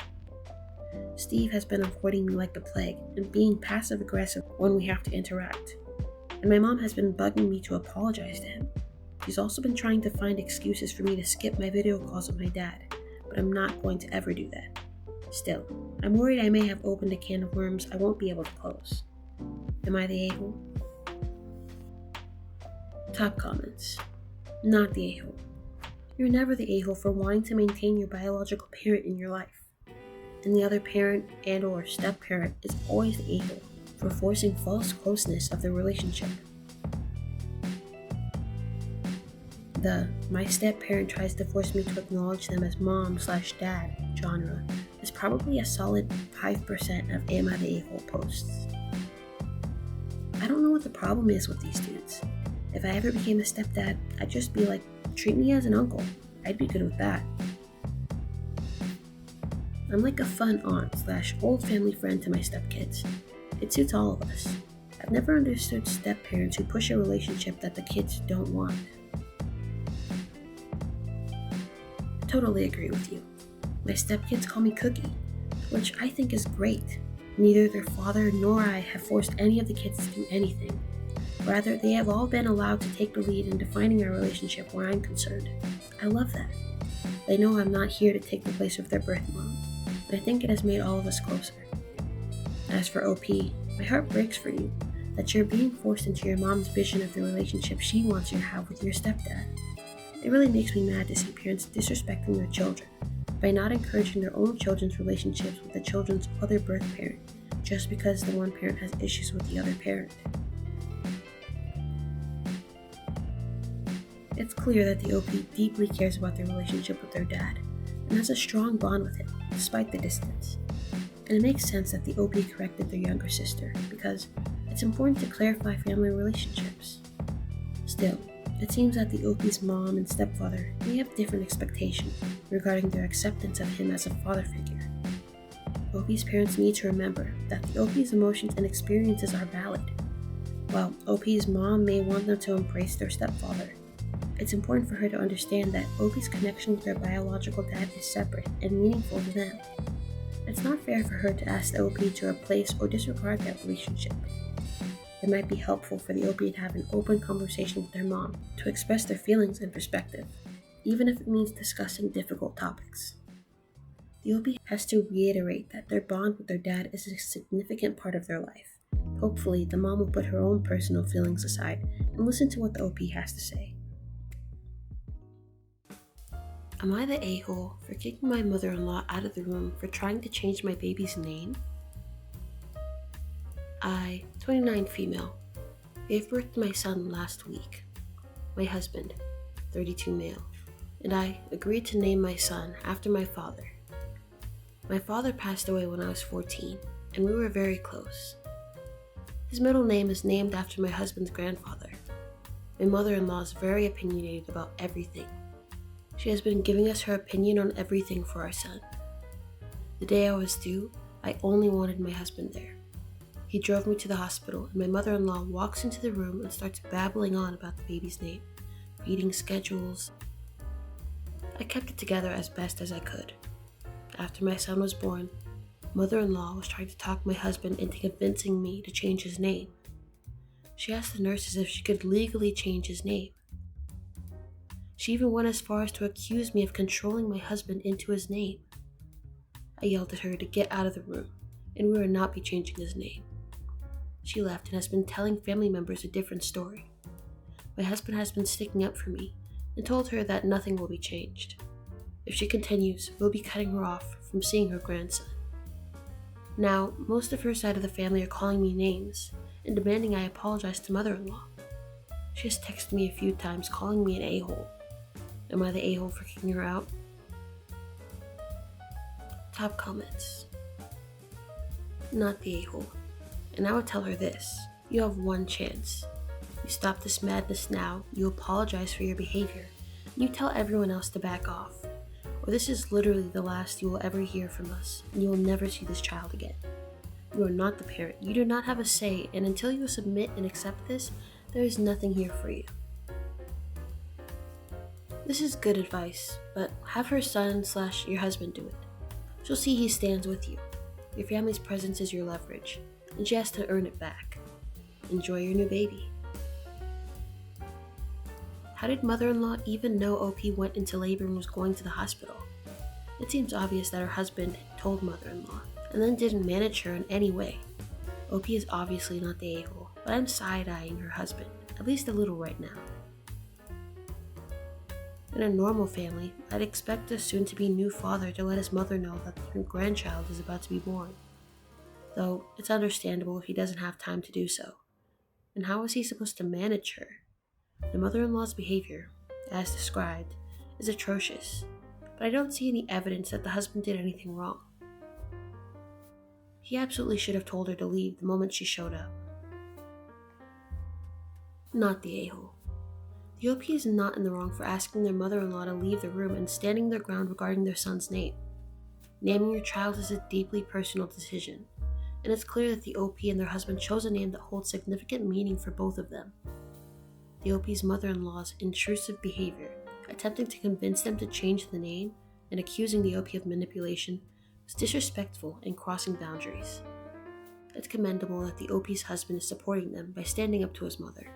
Speaker 1: Steve has been avoiding me like the plague and being passive-aggressive when we have to interact. And my mom has been bugging me to apologize to him. She's also been trying to find excuses for me to skip my video calls with my dad, but I'm not going to ever do that. Still, I'm worried I may have opened a can of worms I won't be able to close. Am I the a-hole? Top comments. Not the a-hole. You're never the a-hole for wanting to maintain your biological parent in your life. And the other parent and or step-parent is always the a-hole for forcing false closeness of the relationship. The "my step-parent tries to force me to acknowledge them as mom/dad" genre is probably a solid 5% of Am I the A-hole posts. I don't know what the problem is with these dudes. If I ever became a stepdad, I'd just be like, treat me as an uncle. I'd be good with that. I'm like a fun aunt / old family friend to my stepkids. It suits all of us. I've never understood step-parents who push a relationship that the kids don't want. Totally agree with you. My stepkids call me Cookie, which I think is great. Neither their father nor I have forced any of the kids to do anything. Rather, they have all been allowed to take the lead in defining our relationship where I'm concerned. I love that. They know I'm not here to take the place of their birth mom, but I think it has made all of us closer. As for OP, my heart breaks for you, that you're being forced into your mom's vision of the relationship she wants you to have with your stepdad. It really makes me mad to see parents disrespecting their children by not encouraging their own children's relationships with the children's other birth parent, just because the one parent has issues with the other parent. It's clear that the OP deeply cares about their relationship with their dad, and has a strong bond with him, despite the distance. And it makes sense that the OP corrected their younger sister, because it's important to clarify family relationships. Still, it seems that the OP's mom and stepfather may have different expectations regarding their acceptance of him as a father figure. OP's parents need to remember that the OP's emotions and experiences are valid. While OP's mom may want them to embrace their stepfather, it's important for her to understand that OP's connection with their biological dad is separate and meaningful to them. It's not fair for her to ask the OP to replace or disregard that relationship. It might be helpful for the OP to have an open conversation with their mom to express their feelings and perspective, even if it means discussing difficult topics. The OP has to reiterate that their bond with their dad is a significant part of their life. Hopefully, the mom will put her own personal feelings aside and listen to what the OP has to say. Am I the a-hole for kicking my mother-in-law out of the room for trying to change my baby's name? I, 29 female, gave birth to my son last week. My husband, 32 male, and I agreed to name my son after my father. My father passed away when I was 14, and we were very close. His middle name is named after my husband's grandfather. My mother-in-law is very opinionated about everything. She has been giving us her opinion on everything for our son. The day I was due, I only wanted my husband there. He drove me to the hospital, and my mother-in-law walks into the room and starts babbling on about the baby's name, feeding schedules. I kept it together as best as I could. After my son was born, mother-in-law was trying to talk my husband into convincing me to change his name. She asked the nurses if she could legally change his name. She even went as far as to accuse me of controlling my husband into his name. I yelled at her to get out of the room, and we would not be changing his name. She left and has been telling family members a different story. My husband has been sticking up for me and told her that nothing will be changed. If she continues, we'll be cutting her off from seeing her grandson. Now, most of her side of the family are calling me names and demanding I apologize to mother-in-law. She has texted me a few times calling me an a-hole. Am I the a-hole for kicking her out? Top comments. Not the a-hole. And I would tell her this: you have one chance. You stop this madness now, you apologize for your behavior, and you tell everyone else to back off. Or this is literally the last you will ever hear from us, and you will never see this child again. You are not the parent, you do not have a say, and until you submit and accept this, there is nothing here for you. This is good advice, but have her son / your husband do it. She'll see he stands with you. Your family's presence is your leverage, and she has to earn it back. Enjoy your new baby. How did mother-in-law even know OP went into labor and was going to the hospital? It seems obvious that her husband told mother-in-law, and then didn't manage her in any way. OP is obviously not the a-hole, but I'm side-eyeing her husband, at least a little right now. In a normal family, I'd expect the soon-to-be new father to let his mother know that the new grandchild is about to be born. Though, it's understandable if he doesn't have time to do so. And how is he supposed to manage her? The mother-in-law's behavior, as described, is atrocious, but I don't see any evidence that the husband did anything wrong. He absolutely should have told her to leave the moment she showed up. Not the a-hole. The OP is not in the wrong for asking their mother-in-law to leave the room and standing their ground regarding their son's name. Naming your child is a deeply personal decision, and it's clear that the OP and their husband chose a name that holds significant meaning for both of them. The OP's mother-in-law's intrusive behavior, attempting to convince them to change the name and accusing the OP of manipulation, was disrespectful and crossing boundaries. It's commendable that the OP's husband is supporting them by standing up to his mother.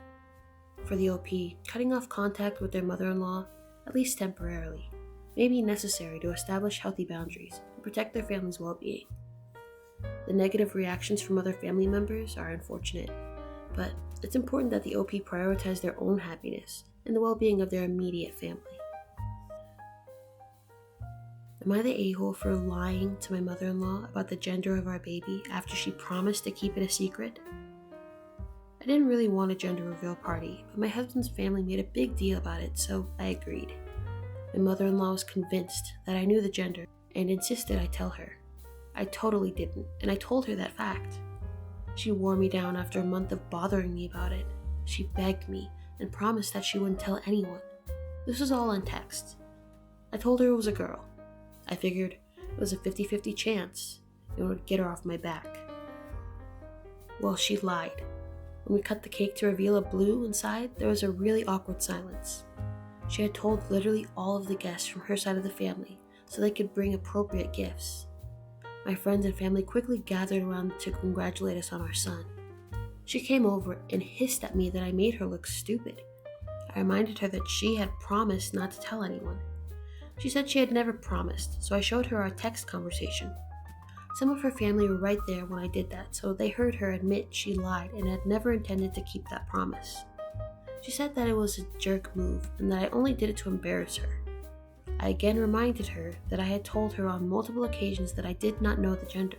Speaker 1: For the OP, cutting off contact with their mother-in-law, at least temporarily, may be necessary to establish healthy boundaries and protect their family's well-being. The negative reactions from other family members are unfortunate, but it's important that the OP prioritize their own happiness and the well-being of their immediate family. Am I the a-hole for lying to my mother-in-law about the gender of our baby after she promised to keep it a secret? I didn't really want a gender reveal party, but my husband's family made a big deal about it, so I agreed. My mother-in-law was convinced that I knew the gender and insisted I tell her. I totally didn't, and I told her that fact. She wore me down after a month of bothering me about it. She begged me and promised that she wouldn't tell anyone. This was all on text. I told her it was a girl. I figured it was a 50-50 chance and would get her off my back. Well, she lied. When we cut the cake to reveal a blue inside, there was a really awkward silence. She had told literally all of the guests from her side of the family so they could bring appropriate gifts. My friends and family quickly gathered around to congratulate us on our son. She came over and hissed at me that I made her look stupid. I reminded her that she had promised not to tell anyone. She said she had never promised, so I showed her our text conversation. Some of her family were right there when I did that, so they heard her admit she lied and had never intended to keep that promise. She said that it was a jerk move and that I only did it to embarrass her. I again reminded her that I had told her on multiple occasions that I did not know the gender.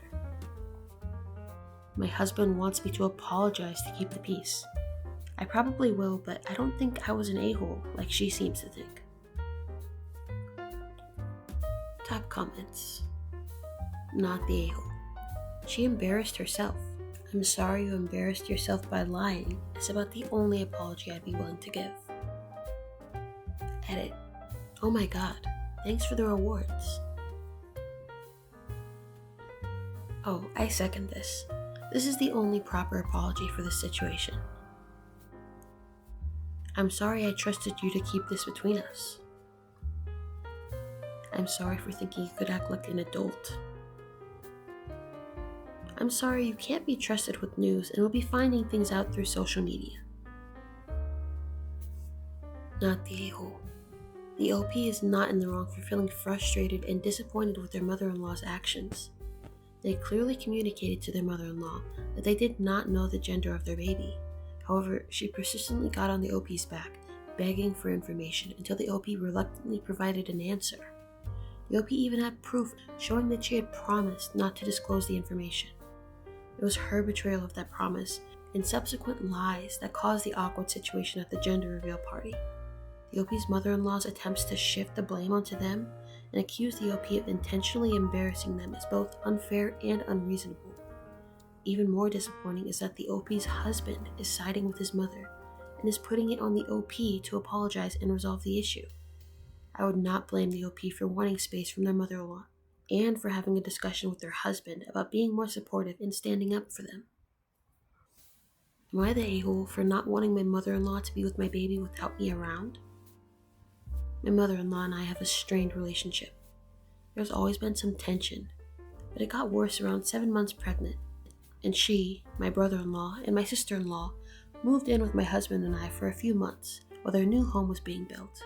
Speaker 1: My husband wants me to apologize to keep the peace. I probably will, but I don't think I was an a-hole like she seems to think. Top comments. Not the a-hole. She embarrassed herself. I'm sorry you embarrassed yourself by lying is about the only apology I'd be willing to give. Edit. Oh my god, thanks for the rewards. Oh, I second this. This is the only proper apology for this situation. I'm sorry I trusted you to keep this between us. I'm sorry for thinking you could act like an adult. I'm sorry you can't be trusted with news and will be finding things out through social media. Not the a-hole. The OP is not in the wrong for feeling frustrated and disappointed with their mother-in-law's actions. They clearly communicated to their mother-in-law that they did not know the gender of their baby. However, she persistently got on the OP's back, begging for information until the OP reluctantly provided an answer. The OP even had proof showing that she had promised not to disclose the information. It was her betrayal of that promise and subsequent lies that caused the awkward situation at the gender reveal party. The OP's mother-in-law's attempts to shift the blame onto them and accuse the OP of intentionally embarrassing them is both unfair and unreasonable. Even more disappointing is that the OP's husband is siding with his mother and is putting it on the OP to apologize and resolve the issue. I would not blame the OP for wanting space from their mother-in-law and for having a discussion with their husband about being more supportive and standing up for them. Am I the a-hole for not wanting my mother-in-law to be with my baby without me around? My mother-in-law and I have a strained relationship. There's always been some tension, but it got worse around 7 months pregnant, and she, my brother-in-law, and my sister-in-law moved in with my husband and I for a few months while their new home was being built.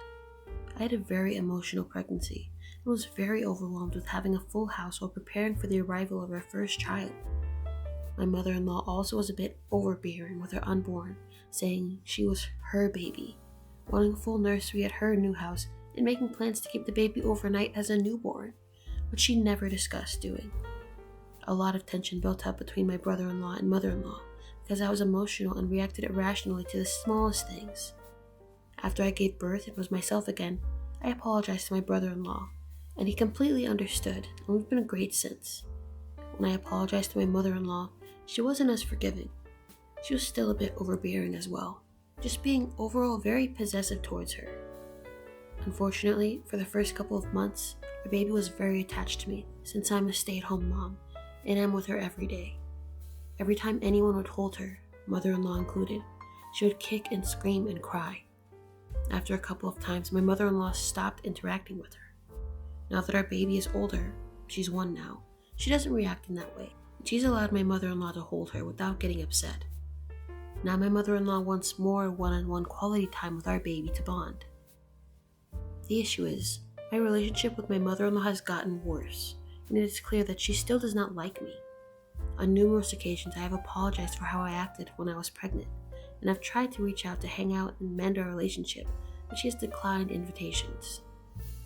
Speaker 1: I had a very emotional pregnancy and was very overwhelmed with having a full house while preparing for the arrival of our first child. My mother-in-law also was a bit overbearing with her unborn, saying she was her baby, wanting a full nursery at her new house and making plans to keep the baby overnight as a newborn, which she never discussed doing. A lot of tension built up between my brother-in-law and mother-in-law because I was emotional and reacted irrationally to the smallest things. After I gave birth and was myself again, I apologized to my brother-in-law, and he completely understood, and we've been great since. When I apologized to my mother-in-law, she wasn't as forgiving. She was still a bit overbearing as well, just being overall very possessive towards her. Unfortunately, for the first couple of months, our baby was very attached to me since I'm a stay-at-home mom and I'm with her every day. Every time anyone would hold her, mother-in-law included, she would kick and scream and cry. After a couple of times, my mother-in-law stopped interacting with her. Now that our baby is older, she's 1 now, she doesn't react in that way. She's allowed my mother-in-law to hold her without getting upset. Now my mother-in-law wants more one-on-one quality time with our baby to bond. The issue is, my relationship with my mother-in-law has gotten worse, and it is clear that she still does not like me. On numerous occasions, I have apologized for how I acted when I was pregnant, and I've tried to reach out to hang out and mend our relationship, but she has declined invitations.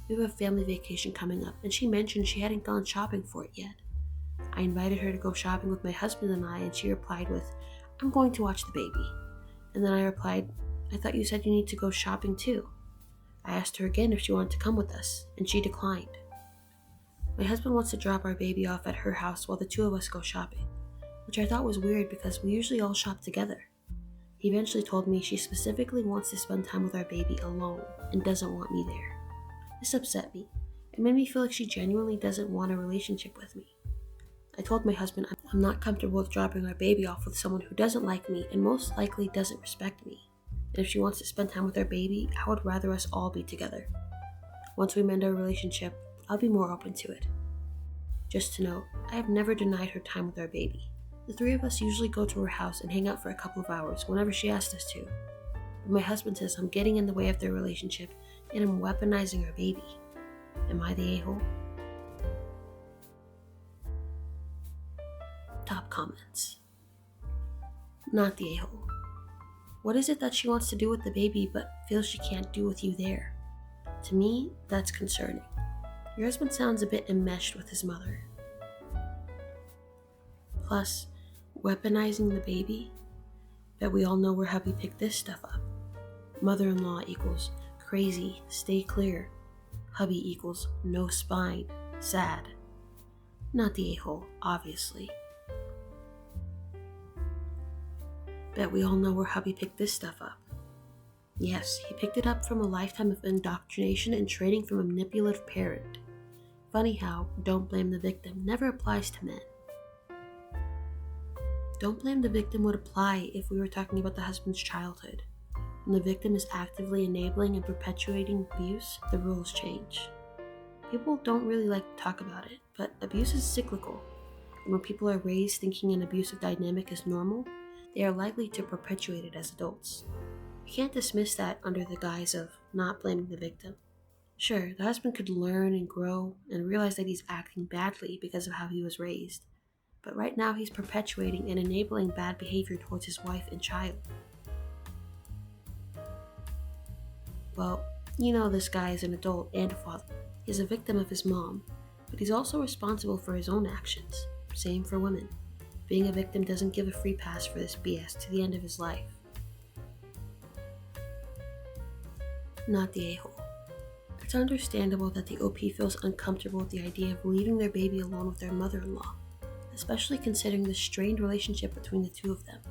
Speaker 1: We have a family vacation coming up, and she mentioned she hadn't gone shopping for it yet. I invited her to go shopping with my husband and I, and she replied with, "I'm going to watch the baby." And then I replied, "I thought you said you need to go shopping too." I asked her again if she wanted to come with us, and she declined. My husband wants to drop our baby off at her house while the two of us go shopping, which I thought was weird because we usually all shop together. He eventually told me she specifically wants to spend time with our baby alone and doesn't want me there. This upset me. It made me feel like she genuinely doesn't want a relationship with me. I told my husband I'm not comfortable with dropping our baby off with someone who doesn't like me and most likely doesn't respect me. And if she wants to spend time with our baby, I would rather us all be together. Once we mend our relationship, I'll be more open to it. Just to note, I have never denied her time with our baby. The 3 of us usually go to her house and hang out for a couple of hours whenever she asks us to. But my husband says I'm getting in the way of their relationship and I'm weaponizing our baby. Am I the a-hole? Top comments. Not the a-hole. What is it that she wants to do with the baby but feels she can't do with you there? To me, that's concerning. Your husband sounds a bit enmeshed with his mother. Plus, weaponizing the baby? Bet we all know where hubby picked this stuff up. Mother-in-law equals crazy, stay clear. Hubby equals no spine, sad. Not the a-hole, obviously. Bet we all know where hubby picked this stuff up. Yes, he picked it up from a lifetime of indoctrination and training from a manipulative parent. Funny how "don't blame the victim" never applies to men. Don't blame the victim would apply if we were talking about the husband's childhood. When the victim is actively enabling and perpetuating abuse, the rules change. People don't really like to talk about it, but abuse is cyclical, and when people are raised thinking an abusive dynamic is normal, they are likely to perpetuate it as adults. You can't dismiss that under the guise of not blaming the victim. Sure, the husband could learn and grow and realize that he's acting badly because of how he was raised, but right now he's perpetuating and enabling bad behavior towards his wife and child. Well, you know this guy is an adult and a father. He's a victim of his mom, but he's also responsible for his own actions. Same for women. Being a victim doesn't give a free pass for this BS to the end of his life. Not the a-hole. It's understandable that the OP feels uncomfortable with the idea of leaving their baby alone with their mother-in-law, especially considering the strained relationship between the two of them.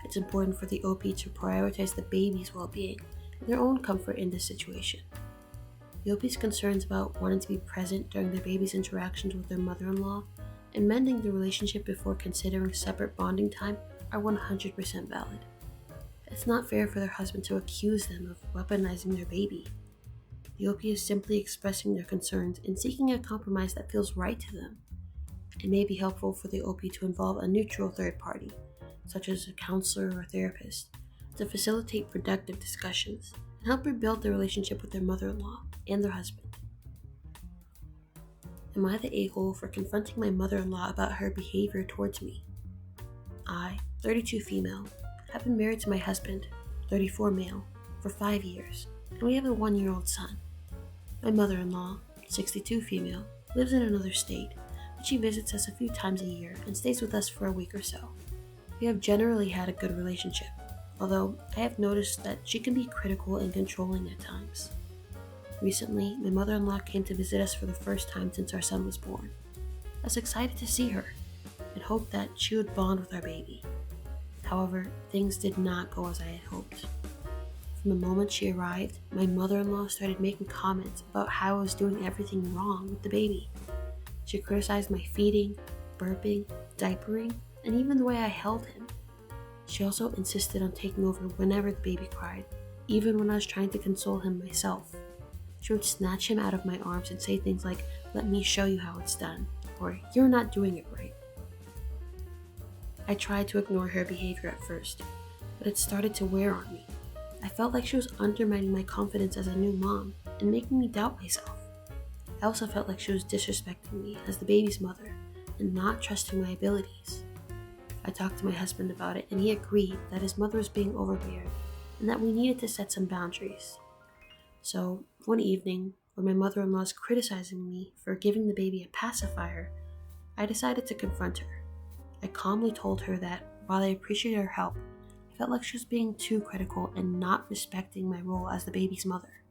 Speaker 1: It's important for the OP to prioritize the baby's well-being and their own comfort in this situation. The OP's concerns about wanting to be present during their baby's interactions with their mother-in-law and mending the relationship before considering separate bonding time are 100% valid. It's not fair for their husband to accuse them of weaponizing their baby. The OP is simply expressing their concerns and seeking a compromise that feels right to them. It may be helpful for the OP to involve a neutral third party, such as a counselor or therapist, to facilitate productive discussions and help rebuild their relationship with their mother-in-law and their husband. Am I the a-hole for confronting my mother-in-law about her behavior towards me? I, 32 female, have been married to my husband, 34 male, for 5 years, and we have a 1-year-old son. My mother-in-law, 62 female, lives in another state, but she visits us a few times a year and stays with us for a week or so. We have generally had a good relationship, although I have noticed that she can be critical and controlling at times. Recently, my mother-in-law came to visit us for the first time since our son was born. was excited to see her and hoped that she would bond with our baby. However, things did not go as I had hoped. From the moment she arrived, my mother-in-law started making comments about how I was doing everything wrong with the baby. She criticized my feeding, burping, diapering, and even the way I held him. She also insisted on taking over whenever the baby cried, even when I was trying to console him myself. She would snatch him out of my arms and say things like, "Let me show you how it's done," or "You're not doing it right." I tried to ignore her behavior at first, but it started to wear on me. I felt like she was undermining my confidence as a new mom and making me doubt myself. I also felt like she was disrespecting me as the baby's mother and not trusting my abilities. I talked to my husband about it, and he agreed that his mother was being overbearing and that we needed to set some boundaries. So, one evening, when my mother-in-law was criticizing me for giving the baby a pacifier, I decided to confront her. I calmly told her that while I appreciated her help, I felt like she was being too critical and not respecting my role as the baby's mother.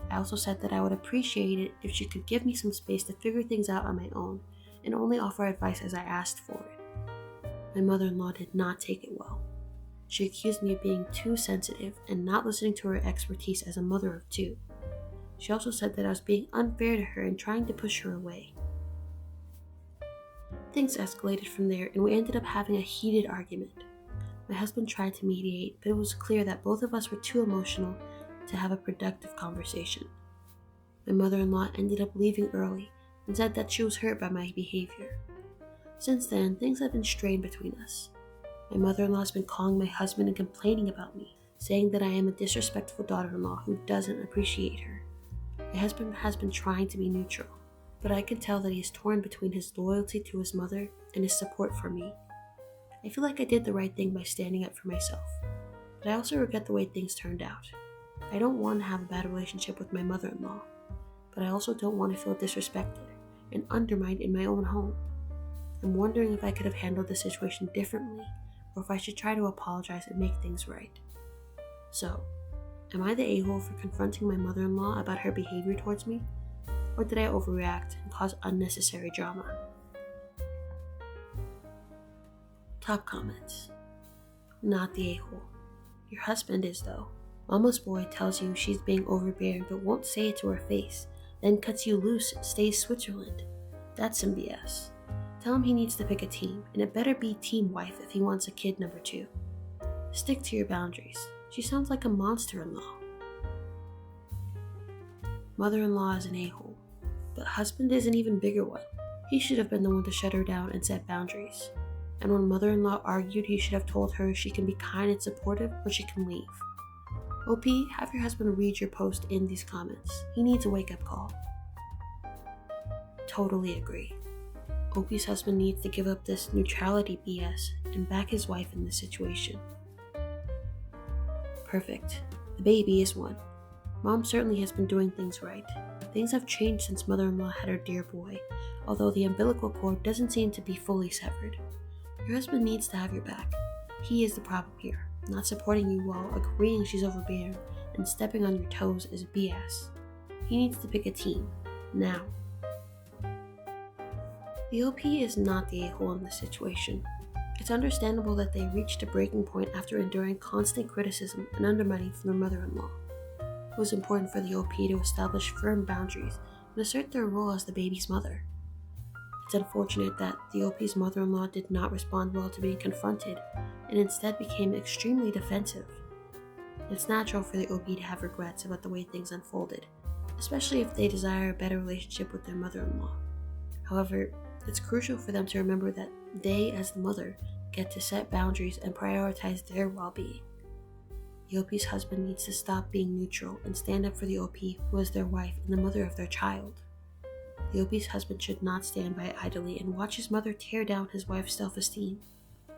Speaker 1: I also said that I would appreciate it if she could give me some space to figure things out on my own and only offer advice as I asked for it. My mother-in-law did not take it well. She accused me of being too sensitive and not listening to her expertise as a mother of two. She also said that I was being unfair to her and trying to push her away. Things escalated from there, and we ended up having a heated argument. My husband tried to mediate, but it was clear that both of us were too emotional to have a productive conversation. My mother-in-law ended up leaving early and said that she was hurt by my behavior. Since then, things have been strained between us. My mother-in-law has been calling my husband and complaining about me, saying that I am a disrespectful daughter-in-law who doesn't appreciate her. My husband has been trying to be neutral, but I can tell that he is torn between his loyalty to his mother and his support for me. I feel like I did the right thing by standing up for myself, but I also regret the way things turned out. I don't want to have a bad relationship with my mother-in-law, but I also don't want to feel disrespected and undermined in my own home. I'm wondering if I could have handled the situation differently, or if I should try to apologize and make things right. So, am I the a-hole for confronting my mother-in-law about her behavior towards me? Or did I overreact and cause unnecessary drama? Top comments. Not the a-hole. Your husband is though. Mama's boy tells you she's being overbearing but won't say it to her face, then cuts you loose and stays Switzerland. That's some BS. Tell him he needs to pick a team, and it better be team wife if he wants a kid number 2. Stick to your boundaries. She sounds like a monster-in-law. Mother-in-law is an a-hole, but husband is an even bigger one. He should have been the one to shut her down and set boundaries. And when mother-in-law argued, he should have told her she can be kind and supportive or she can leave. OP, have your husband read your post in these comments. He needs a wake-up call. Totally agree. OP's husband needs to give up this neutrality BS and back his wife in this situation. Perfect. The baby is one. Mom certainly has been doing things right. Things have changed since mother-in-law had her dear boy, although the umbilical cord doesn't seem to be fully severed. Your husband needs to have your back. He is the problem here. Not supporting you while agreeing she's overbearing and stepping on your toes is BS. He needs to pick a team. Now. The OP is not the a-hole in this situation. It's understandable that they reached a breaking point after enduring constant criticism and undermining from their mother-in-law. It was important for the OP to establish firm boundaries and assert their role as the baby's mother. It's unfortunate that the OP's mother-in-law did not respond well to being confronted and instead became extremely defensive. It's natural for the OP to have regrets about the way things unfolded, especially if they desire a better relationship with their mother-in-law. However, it's crucial for them to remember that they, as the mother, get to set boundaries and prioritize their well-being. The OP's husband needs to stop being neutral and stand up for the OP, who is their wife and the mother of their child. The OP's husband should not stand by idly and watch his mother tear down his wife's self-esteem.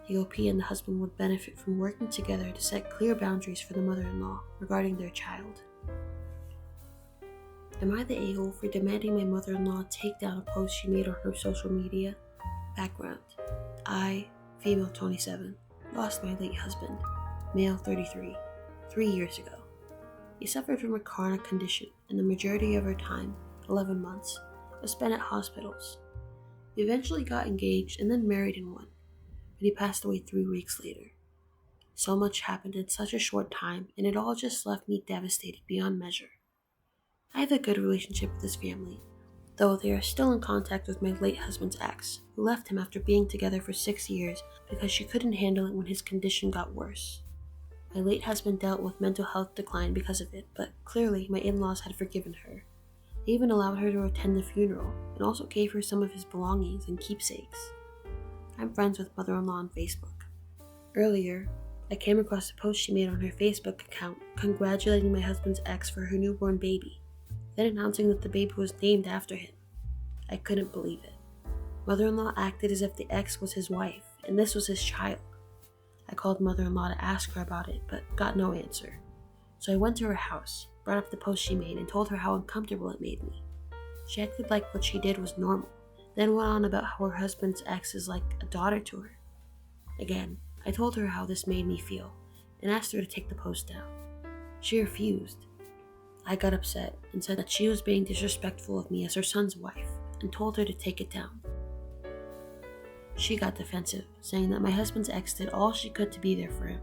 Speaker 1: The OP and the husband would benefit from working together to set clear boundaries for the mother-in-law regarding their child. Am I the a-hole for demanding my mother-in-law take down a post she made on her social media? Background. I, female 27, lost my late husband, male 33, 3 years ago. He suffered from a chronic condition, and the majority of her time, 11 months, was spent at hospitals. We eventually got engaged and then married in one, but he passed away 3 weeks later. So much happened in such a short time, and it all just left me devastated beyond measure. I have a good relationship with his family, though they are still in contact with my late husband's ex, who left him after being together for 6 years because she couldn't handle it when his condition got worse. My late husband dealt with mental health decline because of it, but clearly my in-laws had forgiven her. They even allowed her to attend the funeral, and also gave her some of his belongings and keepsakes. I'm friends with mother-in-law on Facebook. Earlier, I came across a post she made on her Facebook account congratulating my husband's ex for her newborn baby, then announcing that the baby was named after him. I couldn't believe it. Mother-in-law acted as if the ex was his wife, and this was his child. I called mother-in-law to ask her about it, but got no answer. So I went to her house, brought up the post she made, and told her how uncomfortable it made me. She acted like what she did was normal, then went on about how her husband's ex is like a daughter to her. Again, I told her how this made me feel, and asked her to take the post down. She refused. I got upset and said that she was being disrespectful of me as her son's wife, and told her to take it down. She got defensive, saying that my husband's ex did all she could to be there for him,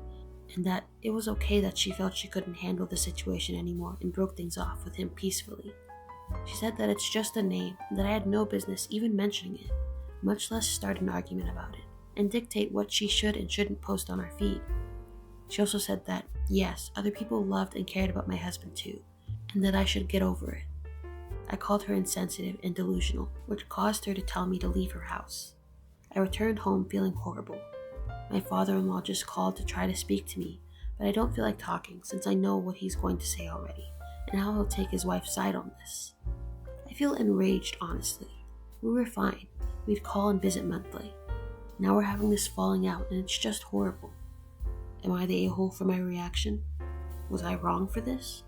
Speaker 1: and that it was okay that she felt she couldn't handle the situation anymore and broke things off with him peacefully. She said that it's just a name and that I had no business even mentioning it, much less start an argument about it, and dictate what she should and shouldn't post on our feed. She also said that, yes, other people loved and cared about my husband too, and that I should get over it. I called her insensitive and delusional, which caused her to tell me to leave her house. I returned home feeling horrible. My father-in-law just called to try to speak to me, but I don't feel like talking since I know what he's going to say already, and how he'll take his wife's side on this. I feel enraged, honestly. We were fine. We'd call and visit monthly. Now we're having this falling out, and it's just horrible. Am I the a-hole for my reaction? Was I wrong for this?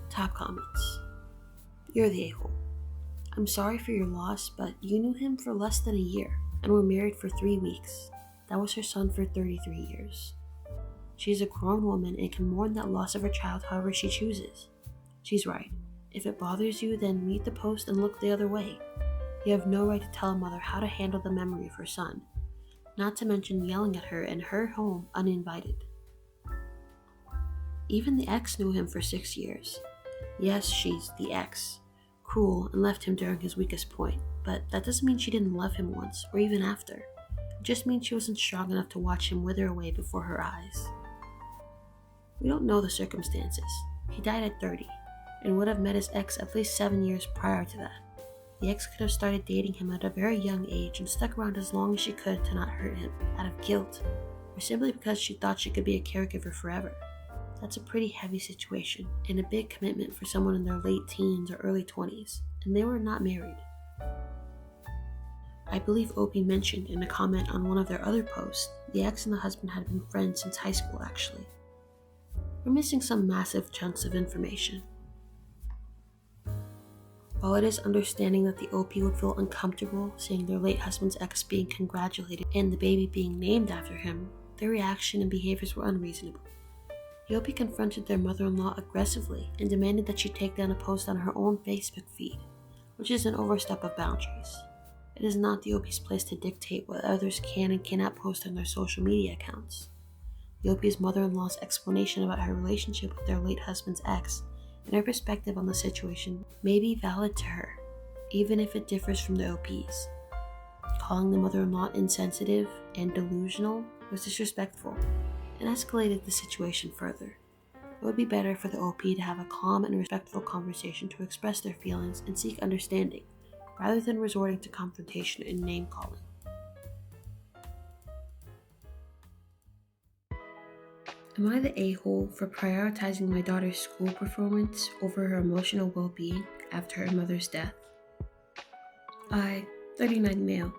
Speaker 1: Top comments. You're the a-hole. I'm sorry for your loss, but you knew him for less than a year and were married for 3 weeks. That was her son for 33 years. She's a grown woman and can mourn that loss of her child however she chooses. She's right. If it bothers you, then read the post and look the other way. You have no right to tell a mother how to handle the memory of her son, not to mention yelling at her in her home uninvited. Even the ex knew him for 6 years. Yes, she's the ex. Cruel and left him during his weakest point, but that doesn't mean she didn't love him once or even after. It just means she wasn't strong enough to watch him wither away before her eyes. We don't know the circumstances. He died at 30 and would have met his ex at least 7 years prior to that. The ex could have started dating him at a very young age and stuck around as long as she could to not hurt him out of guilt, or simply because she thought she could be a caregiver forever. That's a pretty heavy situation and a big commitment for someone in their late teens or early 20s, and they were not married. I believe Opie mentioned in a comment on one of their other posts, the ex and the husband had been friends since high school actually. We're missing some massive chunks of information. While it is understanding that the OP would feel uncomfortable seeing their late husband's ex being congratulated and the baby being named after him, their reaction and behaviors were unreasonable. The OP confronted their mother-in-law aggressively and demanded that she take down a post on her own Facebook feed, which is an overstep of boundaries. It is not the OP's place to dictate what others can and cannot post on their social media accounts. The OP's mother-in-law's explanation about her relationship with their late husband's ex and her perspective on the situation may be valid to her, even if it differs from the OP's. Calling the mother-in-law insensitive and delusional was disrespectful and escalated the situation further. It would be better for the OP to have a calm and respectful conversation to express their feelings and seek understanding, rather than resorting to confrontation and name-calling. Am I the a-hole for prioritizing my daughter's school performance over her emotional well-being after her mother's death? I, 39 male,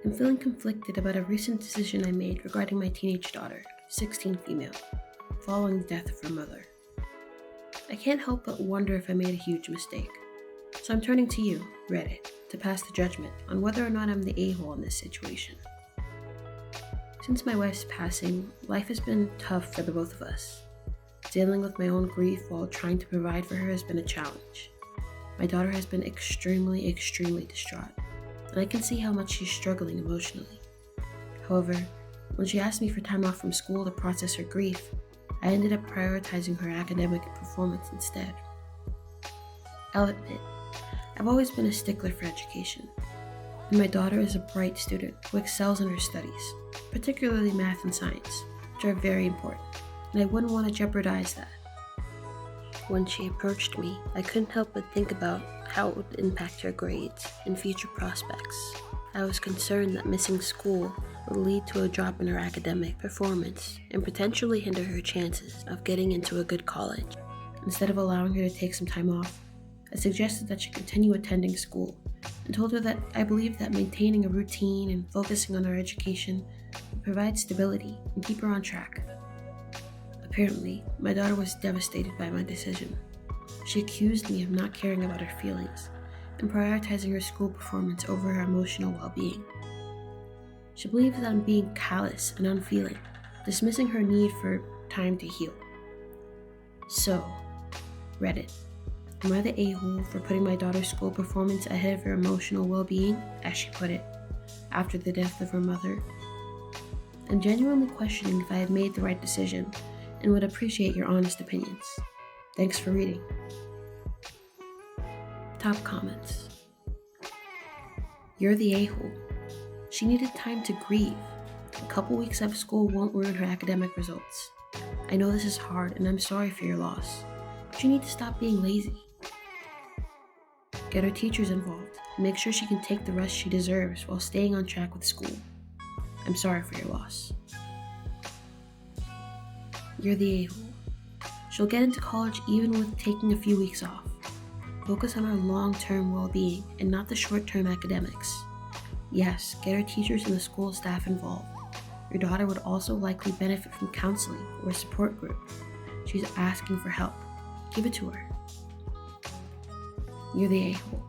Speaker 1: am feeling conflicted about a recent decision I made regarding my teenage daughter, 16 female, following the death of her mother. I can't help but wonder if I made a huge mistake. So I'm turning to you, Reddit, to pass the judgment on whether or not I'm the a-hole in this situation. Since my wife's passing, life has been tough for the both of us. Dealing with my own grief while trying to provide for her has been a challenge. My daughter has been extremely distraught, and I can see how much she's struggling emotionally. However, when she asked me for time off from school to process her grief, I ended up prioritizing her academic performance instead. I'll admit, I've always been a stickler for education, and my daughter is a bright student who excels in her studies, particularly math and science, which are very important, and I wouldn't want to jeopardize that. When she approached me, I couldn't help but think about how it would impact her grades and future prospects. I was concerned that missing school would lead to a drop in her academic performance and potentially hinder her chances of getting into a good college. Instead of allowing her to take some time off, I suggested that she continue attending school and told her that I believed that maintaining a routine and focusing on her education would provide stability and keep her on track. Apparently, my daughter was devastated by my decision. She accused me of not caring about her feelings and prioritizing her school performance over her emotional well-being. She believes that I'm being callous and unfeeling, dismissing her need for time to heal. So, Reddit, am I the a-hole for putting my daughter's school performance ahead of her emotional well-being, as she put it, after the death of her mother? I'm genuinely questioning if I have made the right decision and would appreciate your honest opinions. Thanks for reading. Top comments. You're the a-hole. She needed time to grieve. A couple weeks out of school won't ruin her academic results. I know this is hard and I'm sorry for your loss, but you need to stop being lazy. Get her teachers involved and make sure she can take the rest she deserves while staying on track with school. I'm sorry for your loss. You're the a-hole. She'll get into college even with taking a few weeks off. Focus on her long-term well-being and not the short-term academics. Yes, get her teachers and the school staff involved. Your daughter would also likely benefit from counseling or a support group. She's asking for help. Give it to her. You're the a-hole.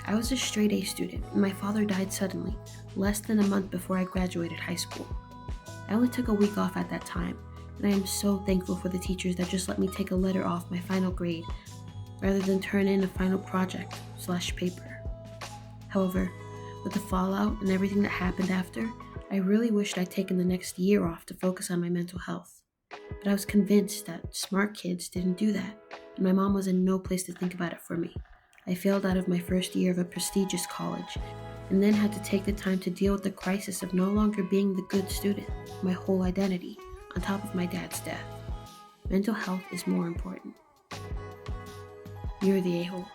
Speaker 1: I was a straight A student and my father died suddenly, less than a month before I graduated high school. I only took a week off at that time, and I am so thankful for the teachers that just let me take a letter off my final grade rather than turn in a final project/paper. However, with the fallout and everything that happened after, I really wished I'd taken the next year off to focus on my mental health. But I was convinced that smart kids didn't do that, and my mom was in no place to think about it for me. I failed out of my first year of a prestigious college, and then had to take the time to deal with the crisis of no longer being the good student, my whole identity, on top of my dad's death. Mental health is more important. You're the a-hole.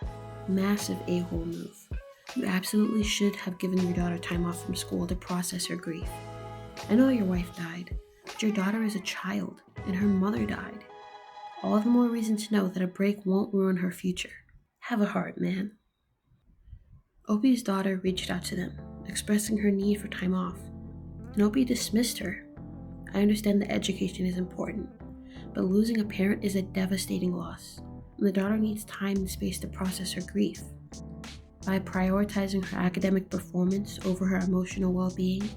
Speaker 1: Massive a-hole move. You absolutely should have given your daughter time off from school to process her grief. I know your wife died, but your daughter is a child, and her mother died. All the more reason to know that a break won't ruin her future. Have a heart, man. Opie's daughter reached out to them, expressing her need for time off, and Opie dismissed her. I understand that education is important, but losing a parent is a devastating loss, and the daughter needs time and space to process her grief. By prioritizing her academic performance over her emotional well-being,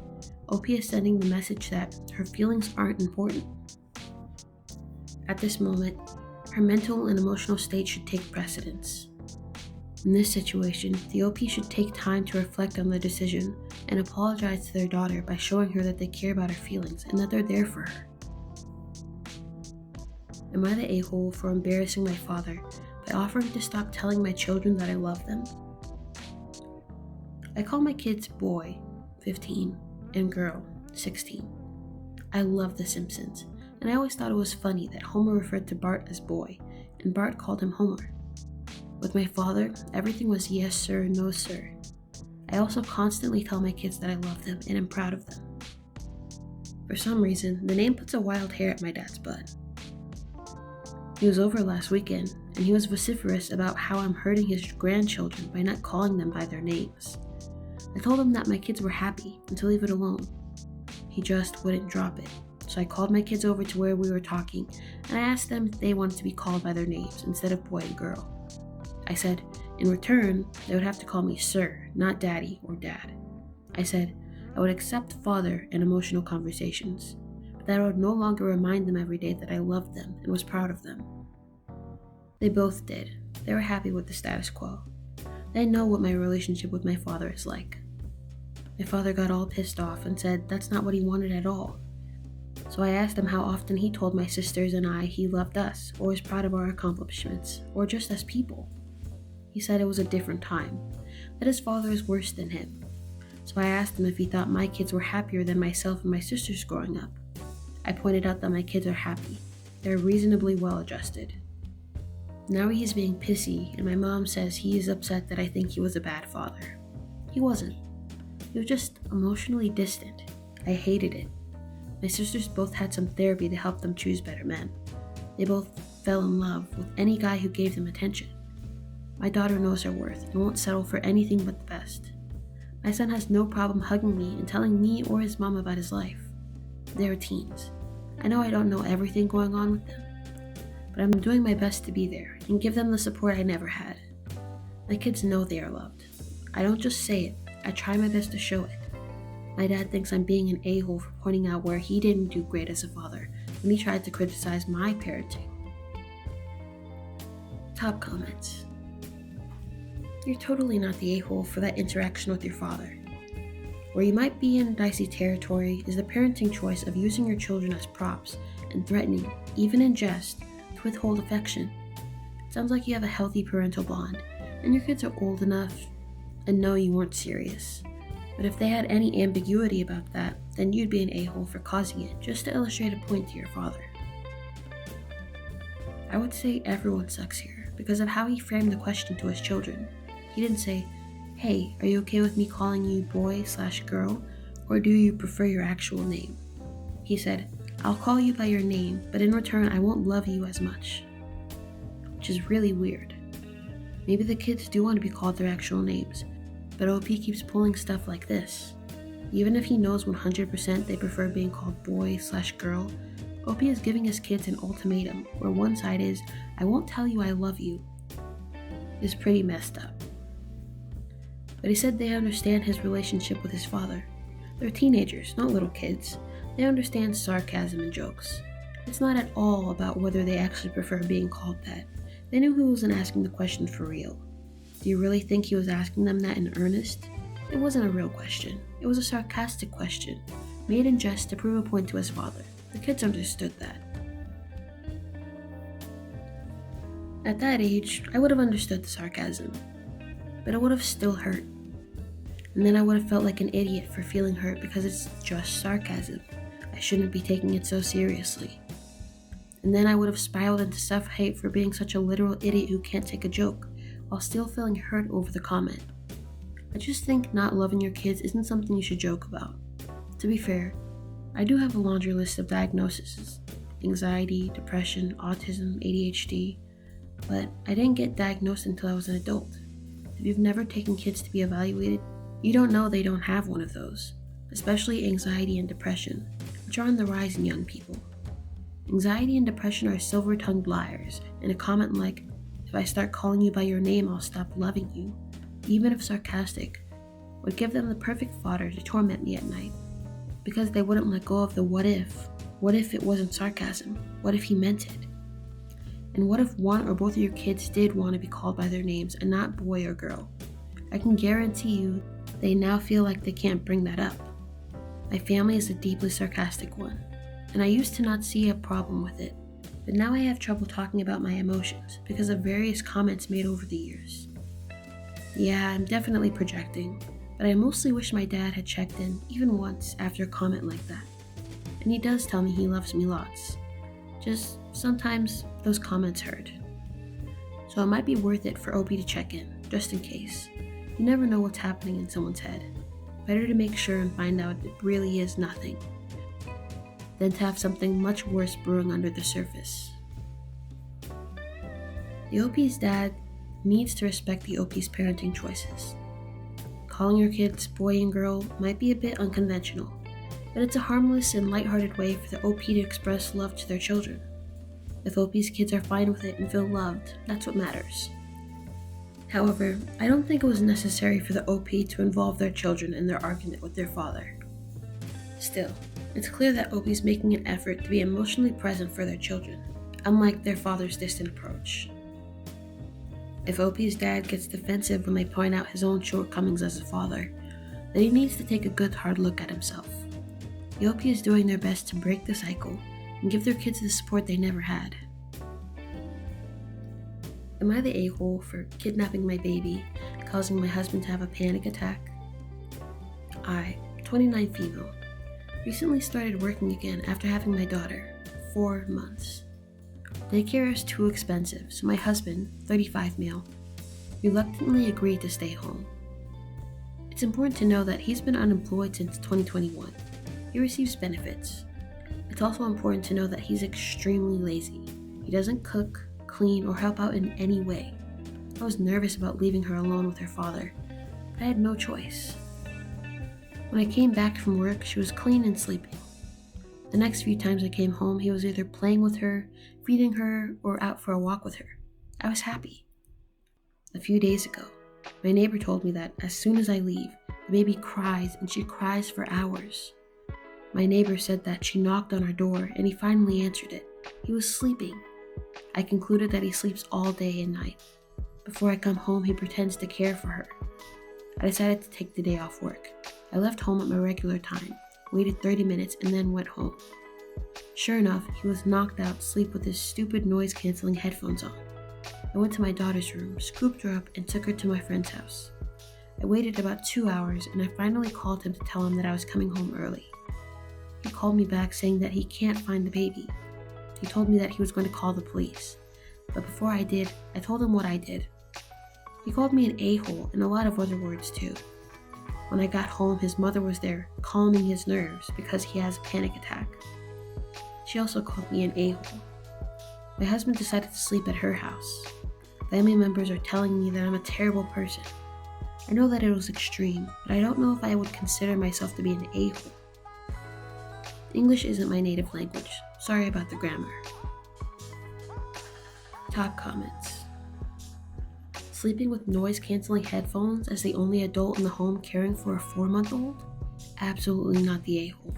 Speaker 1: Opie is sending the message that her feelings aren't important. At this moment, her mental and emotional state should take precedence. In this situation, the OP should take time to reflect on their decision and apologize to their daughter by showing her that they care about her feelings and that they're there for her. Am I the a-hole for embarrassing my father by offering to stop telling my children that I love them? I call my kids boy, 15, and girl, 16. I love The Simpsons, and I always thought it was funny that Homer referred to Bart as boy, and Bart called him Homer. With my father, everything was yes sir, no sir. I also constantly tell my kids that I love them and am proud of them. For some reason, the name puts a wild hair at my dad's butt. He was over last weekend, and he was vociferous about how I'm hurting his grandchildren by not calling them by their names. I told him that my kids were happy and to leave it alone. He just wouldn't drop it, so I called my kids over to where we were talking, and I asked them if they wanted to be called by their names instead of boy and girl. I said, in return, they would have to call me sir, not daddy or dad. I said, I would accept father in emotional conversations, but that I would no longer remind them every day that I loved them and was proud of them. They both did, They were happy with the status quo. They know what my relationship with my father is like. My father got all pissed off and said that's not what he wanted at all. So I asked him how often he told my sisters and I he loved us, or was proud of our accomplishments, or just as people. He said it was a different time, that his father is worse than him. So I asked him if he thought my kids were happier than myself and my sisters growing up. I pointed out that my kids are happy. They're reasonably well adjusted. Now he's being pissy, and my mom says he is upset that I think he was a bad father. He wasn't. He was just emotionally distant. I hated it. My sisters both had some therapy to help them choose better men. They both fell in love with any guy who gave them attention. My daughter knows her worth and won't settle for anything but the best. My son has no problem hugging me and telling me or his mom about his life. They are teens. I know I don't know everything going on with them, but I'm doing my best to be there and give them the support I never had. My kids know they are loved. I don't just say it, I try my best to show it. My dad thinks I'm being an a-hole for pointing out where he didn't do great as a father when he tried to criticize my parenting. Top comments. You're totally not the a-hole for that interaction with your father. Where you might be in dicey territory is the parenting choice of using your children as props and threatening, even in jest, to withhold affection. It sounds like you have a healthy parental bond, and your kids are old enough and know you weren't serious. But if they had any ambiguity about that, then you'd be an a-hole for causing it, just to illustrate a point to your father. I would say everyone sucks here, because of how he framed the question to his children. He didn't say, "Hey, are you okay with me calling you boy/girl, or do you prefer your actual name?" He said, "I'll call you by your name, but in return I won't love you as much." Which is really weird. Maybe the kids do want to be called their actual names, but OP keeps pulling stuff like this. Even if he knows 100% they prefer being called boy/girl, OP is giving his kids an ultimatum where one side is, "I won't tell you I love you." It's pretty messed up. But he said they understand his relationship with his father. They're teenagers, not little kids. They understand sarcasm and jokes. It's not at all about whether they actually prefer being called that. They knew he wasn't asking the question for real. Do you really think he was asking them that in earnest? It wasn't a real question. It was a sarcastic question, made in jest to prove a point to his father. The kids understood that. At that age, I would have understood the sarcasm, but it would have still hurt. And then I would have felt like an idiot for feeling hurt because it's just sarcasm. I shouldn't be taking it so seriously. And then I would have spiraled into self-hate for being such a literal idiot who can't take a joke, while still feeling hurt over the comment. I just think not loving your kids isn't something you should joke about. To be fair, I do have a laundry list of diagnoses: anxiety, depression, autism, ADHD, but I didn't get diagnosed until I was an adult. If you've never taken kids to be evaluated, you don't know they don't have one of those, especially anxiety and depression, which are on the rise in young people. Anxiety and depression are silver-tongued liars, and a comment like, "If I start calling you by your name, I'll stop loving you," even if sarcastic, would give them the perfect fodder to torment me at night, because they wouldn't let go of the what if. What if it wasn't sarcasm? What if he meant it? And what if one or both of your kids did want to be called by their names and not boy or girl? I can guarantee you they now feel like they can't bring that up. My family is a deeply sarcastic one, and I used to not see a problem with it, but now I have trouble talking about my emotions because of various comments made over the years. Yeah, I'm definitely projecting, but I mostly wish my dad had checked in even once after a comment like that. And he does tell me he loves me lots. Just sometimes those comments hurt. So it might be worth it for OP to check in, just in case. You never know what's happening in someone's head. Better to make sure and find out it really is nothing, than to have something much worse brewing under the surface. The OP's dad needs to respect the OP's parenting choices. Calling your kids boy and girl might be a bit unconventional, but it's a harmless and lighthearted way for the OP to express love to their children. If OP's kids are fine with it and feel loved, that's what matters. However, I don't think it was necessary for the OP to involve their children in their argument with their father. Still, it's clear that OP is making an effort to be emotionally present for their children, unlike their father's distant approach. If OP's dad gets defensive when they point out his own shortcomings as a father, then he needs to take a good hard look at himself. The OP is doing their best to break the cycle and give their kids the support they never had. Am I the a-hole for kidnapping my baby, causing my husband to have a panic attack? I, 29 female, recently started working again after having my daughter, 4 months. Daycare is too expensive, so my husband, 35 male, reluctantly agreed to stay home. It's important to know that he's been unemployed since 2021. He receives benefits. It's also important to know that he's extremely lazy. He doesn't cook, clean, or help out in any way. I was nervous about leaving her alone with her father, but I had no choice. When I came back from work, she was clean and sleeping. The next few times I came home, he was either playing with her, feeding her, or out for a walk with her. I was happy. A few days ago, my neighbor told me that as soon as I leave, the baby cries, and she cries for hours. My neighbor said that she knocked on our door and he finally answered it. He was sleeping. I concluded that he sleeps all day and night. Before I come home, he pretends to care for her. I decided to take the day off work. I left home at my regular time, waited 30 minutes, and then went home. Sure enough, he was knocked out asleep with his stupid noise-canceling headphones on. I went to my daughter's room, scooped her up, and took her to my friend's house. I waited about 2 hours, and I finally called him to tell him that I was coming home early. He called me back saying that he can't find the baby. He told me that he was going to call the police. But before I did, I told him what I did. He called me an a-hole and a lot of other words too. When I got home, his mother was there, calming his nerves because he has a panic attack. She also called me an a-hole. My husband decided to sleep at her house. Family members are telling me that I'm a terrible person. I know that it was extreme, but I don't know if I would consider myself to be an a-hole. English isn't my native language. Sorry about the grammar. Top comments. Sleeping with noise-canceling headphones as the only adult in the home caring for a 4-month-old? Absolutely not the a-hole.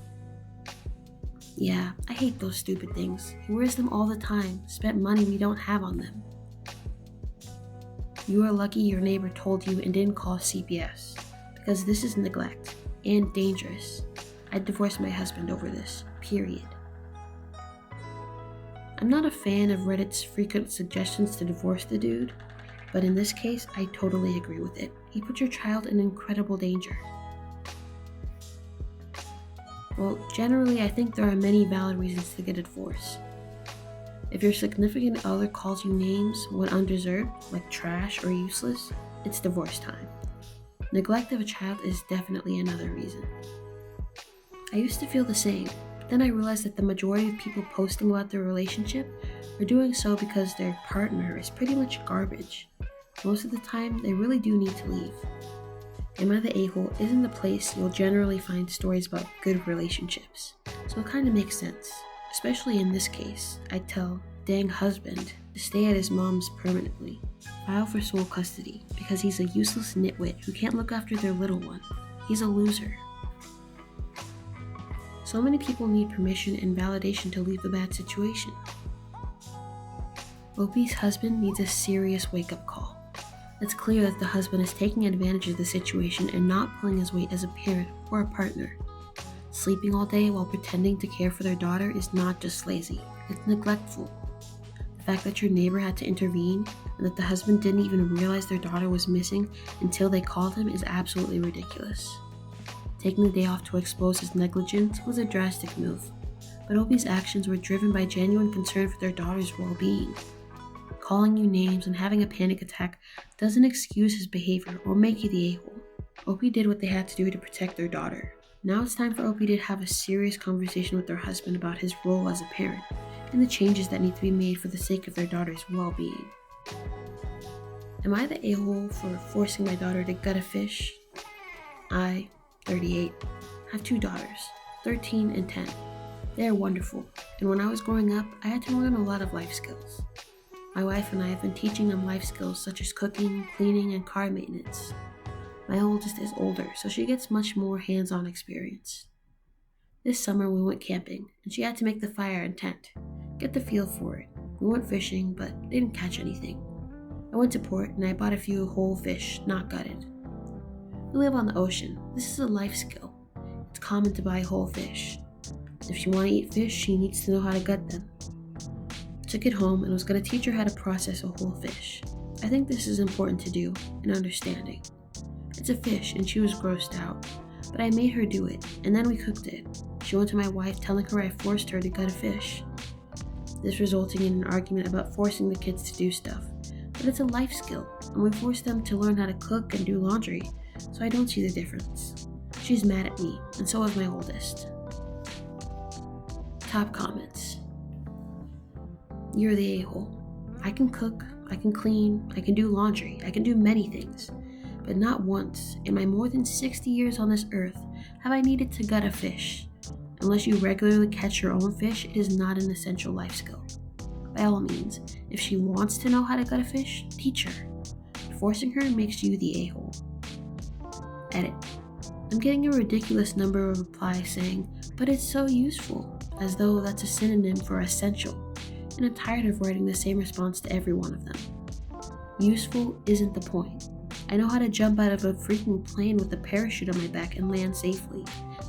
Speaker 1: Yeah, I hate those stupid things. He wears them all the time, spent money we don't have on them. You are lucky your neighbor told you and didn't call CPS, because this is neglect, and dangerous. I'd divorce my husband over this, period. I'm not a fan of Reddit's frequent suggestions to divorce the dude, but in this case, I totally agree with it. He put your child in incredible danger. Well, generally, I think there are many valid reasons to get a divorce. If your significant other calls you names when undeserved, like trash or useless, it's divorce time. Neglect of a child is definitely another reason. I used to feel the same, but then I realized that the majority of people posting about their relationship are doing so because their partner is pretty much garbage. Most of the time, they really do need to leave. Am I the a-hole isn't the place you'll generally find stories about good relationships, so it kinda makes sense. Especially in this case, I'd tell dang husband to stay at his mom's permanently. File for sole custody, because he's a useless nitwit who can't look after their little one. He's a loser. So many people need permission and validation to leave the bad situation. OP's husband needs a serious wake-up call. It's clear that the husband is taking advantage of the situation and not pulling his weight as a parent or a partner. Sleeping all day while pretending to care for their daughter is not just lazy, it's neglectful. The fact that your neighbor had to intervene and that the husband didn't even realize their daughter was missing until they called him is absolutely ridiculous. Taking the day off to expose his negligence was a drastic move, but OP's actions were driven by genuine concern for their daughter's well-being. Calling you names and having a panic attack doesn't excuse his behavior or make you the a-hole. OP did what they had to do to protect their daughter. Now it's time for OP to have a serious conversation with their husband about his role as a parent and the changes that need to be made for the sake of their daughter's well-being. Am I the a-hole for forcing my daughter to gut a fish? I, 38, have 2 daughters, 13 and 10. They are wonderful, and when I was growing up, I had to learn a lot of life skills. My wife and I have been teaching them life skills such as cooking, cleaning, and car maintenance. My oldest is older, so she gets much more hands-on experience. This summer we went camping, and she had to make the fire and tent. Get the feel for it. We went fishing, but didn't catch anything. I went to port and I bought a few whole fish, not gutted. We live on the ocean. This is a life skill. It's common to buy whole fish. If she wants to eat fish, she needs to know how to gut them. I took it home and was going to teach her how to process a whole fish. I think this is important to do in understanding. It's a fish and she was grossed out, but I made her do it and then we cooked it. She went to my wife telling her I forced her to gut a fish. This resulting in an argument about forcing the kids to do stuff. But it's a life skill, and we force them to learn how to cook and do laundry, so I don't see the difference. She's mad at me, and so is my oldest. Top comments. You're the a-hole. I can cook, I can clean, I can do laundry, I can do many things, but not once in my more than 60 years on this earth have I needed to gut a fish. Unless you regularly catch your own fish, it is not an essential life skill. By all means, if she wants to know how to gut a fish, teach her. Forcing her makes you the a-hole. Edit. I'm getting a ridiculous number of replies saying, but it's so useful, as though that's a synonym for essential, and I'm tired of writing the same response to every one of them. Useful isn't the point. I know how to jump out of a freaking plane with a parachute on my back and land safely.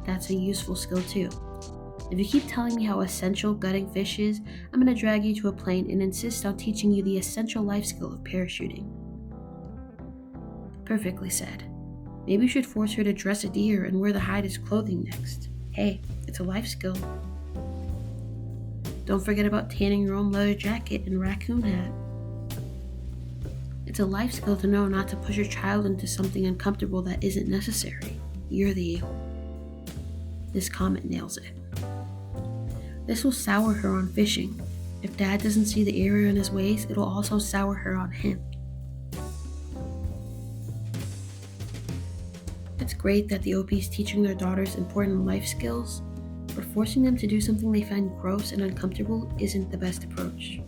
Speaker 1: That's a useful skill too. If you keep telling me how essential gutting fish is, I'm going to drag you to a plane and insist on teaching you the essential life skill of parachuting. Perfectly said. Maybe you should force her to dress a deer and wear the hide as clothing next. Hey, it's a life skill. Don't forget about tanning your own leather jacket and raccoon hat. It's a life skill to know not to push your child into something uncomfortable that isn't necessary. You're the a-hole. This comment nails it. This will sour her on fishing. If dad doesn't see the error in his ways, it'll also sour her on him. It's great that the OP is teaching their daughters important life skills, but forcing them to do something they find gross and uncomfortable isn't the best approach.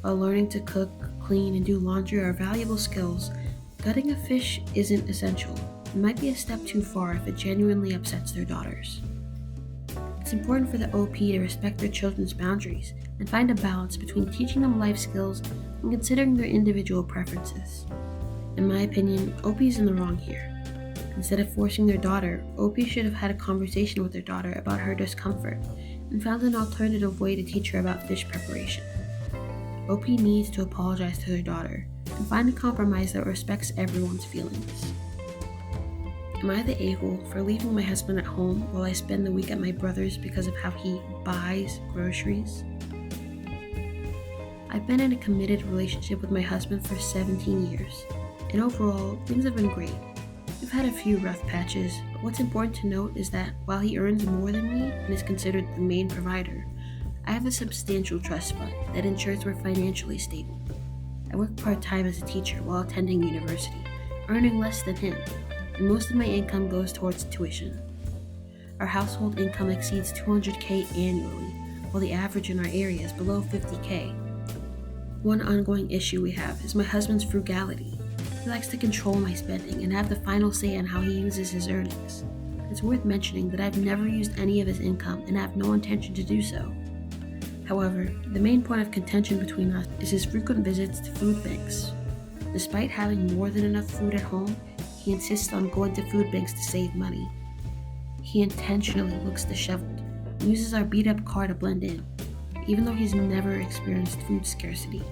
Speaker 1: While learning to cook, clean, and do laundry are valuable skills, gutting a fish isn't essential. It might be a step too far if it genuinely upsets their daughters. It's important for the OP to respect their children's boundaries and find a balance between teaching them life skills and considering their individual preferences. In my opinion, OP is in the wrong here. Instead of forcing their daughter, OP should have had a conversation with their daughter about her discomfort and found an alternative way to teach her about fish preparation. OP needs to apologize to their daughter and find a compromise that respects everyone's feelings. Am I the a-hole for leaving my husband at home while I spend the week at my brother's because of how he buys groceries? I've been in a committed relationship with my husband for 17 years, and overall, things have been great. We've had a few rough patches, but what's important to note is that while he earns more than me and is considered the main provider, I have a substantial trust fund that ensures we're financially stable. I work part-time as a teacher while attending university, earning less than him, and most of my income goes towards tuition. Our household income exceeds $200K annually, while the average in our area is below $50K. One ongoing issue we have is my husband's frugality. He likes to control my spending and have the final say on how he uses his earnings. It's worth mentioning that I've never used any of his income and have no intention to do so. However, the main point of contention between us is his frequent visits to food banks. Despite having more than enough food at home, he insists on going to food banks to save money. He intentionally looks disheveled and uses our beat-up car to blend in, even though he's never experienced food scarcity.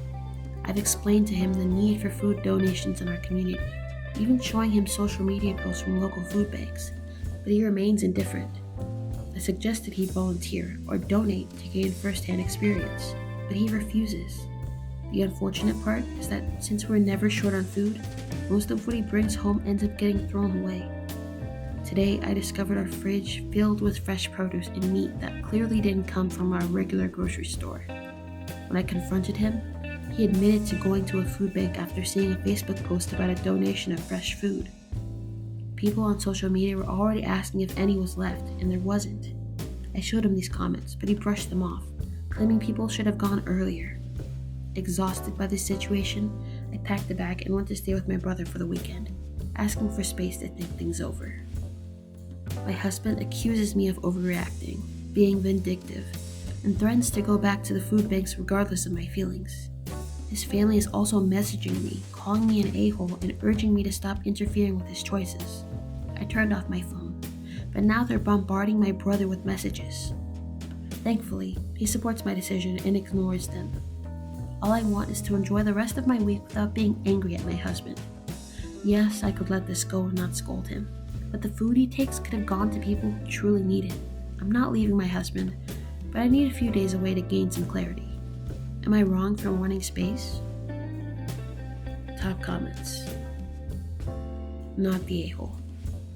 Speaker 1: I've explained to him the need for food donations in our community, even showing him social media posts from local food banks, but he remains indifferent. I suggested he volunteer or donate to gain first-hand experience, but he refuses. The unfortunate part is that since we're never short on food, most of what he brings home ends up getting thrown away. Today, I discovered our fridge filled with fresh produce and meat that clearly didn't come from our regular grocery store. When I confronted him, he admitted to going to a food bank after seeing a Facebook post about a donation of fresh food. People on social media were already asking if any was left, and there wasn't. I showed him these comments, but he brushed them off, claiming people should have gone earlier. Exhausted by this situation, I packed a bag and went to stay with my brother for the weekend, asking for space to think things over. My husband accuses me of overreacting, being vindictive, and threatens to go back to the food banks regardless of my feelings. His family is also messaging me, calling me an a-hole, and urging me to stop interfering with his choices. I turned off my phone, but now they're bombarding my brother with messages. Thankfully, he supports my decision and ignores them. All I want is to enjoy the rest of my week without being angry at my husband. Yes, I could let this go and not scold him, but the food he takes could have gone to people who truly need it. I'm not leaving my husband, but I need a few days away to gain some clarity. Am I wrong for wanting space? Top comments. Not the a-hole.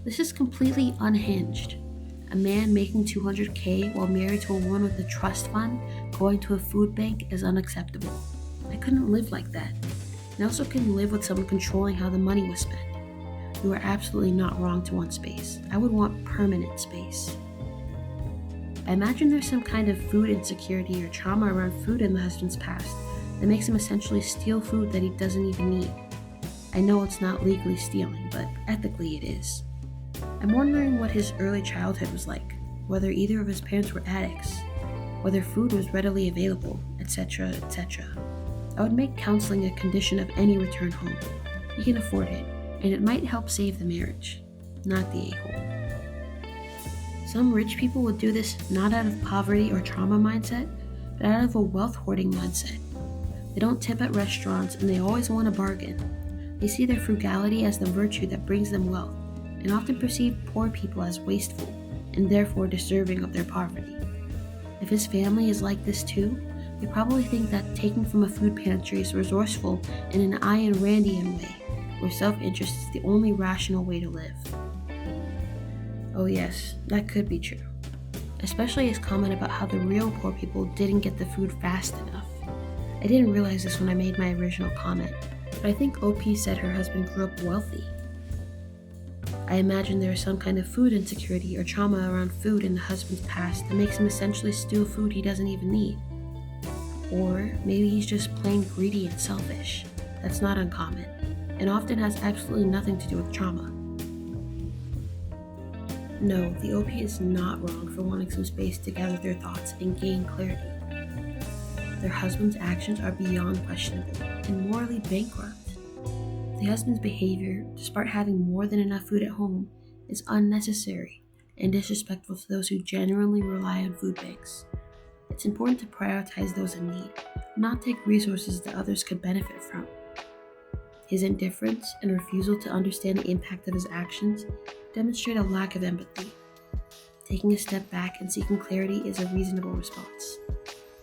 Speaker 1: This is completely unhinged. A man making $200K while married to a woman with a trust fund going to a food bank is unacceptable. I couldn't live like that. I also couldn't live with someone controlling how the money was spent. You are absolutely not wrong to want space. I would want permanent space. I imagine there's some kind of food insecurity or trauma around food in the husband's past that makes him essentially steal food that he doesn't even need. I know it's not legally stealing, but ethically it is. I'm wondering what his early childhood was like, whether either of his parents were addicts, whether food was readily available, etc., etc. I would make counseling a condition of any return home. He can afford it, and it might help save the marriage, not the a-hole. Some rich people would do this not out of poverty or trauma mindset, but out of a wealth hoarding mindset. They don't tip at restaurants and they always want a bargain. They see their frugality as the virtue that brings them wealth, and often perceive poor people as wasteful and therefore deserving of their poverty. If his family is like this too, they probably think that taking from a food pantry is resourceful in an Ayn Randian way, where self-interest is the only rational way to live. Oh yes, that could be true. Especially his comment about how the real poor people didn't get the food fast enough. I didn't realize this when I made my original comment, but I think OP said her husband grew up wealthy. I imagine there is some kind of food insecurity or trauma around food in the husband's past that makes him essentially steal food he doesn't even need. Or maybe he's just plain greedy and selfish. That's not uncommon, and often has absolutely nothing to do with trauma. No, the OP is not wrong for wanting some space to gather their thoughts and gain clarity. Their husband's actions are beyond questionable and morally bankrupt. The husband's behavior, despite having more than enough food at home, is unnecessary and disrespectful to those who genuinely rely on food banks. It's important to prioritize those in need, not take resources that others could benefit from. His indifference and refusal to understand the impact of his actions demonstrate a lack of empathy. Taking a step back and seeking clarity is a reasonable response.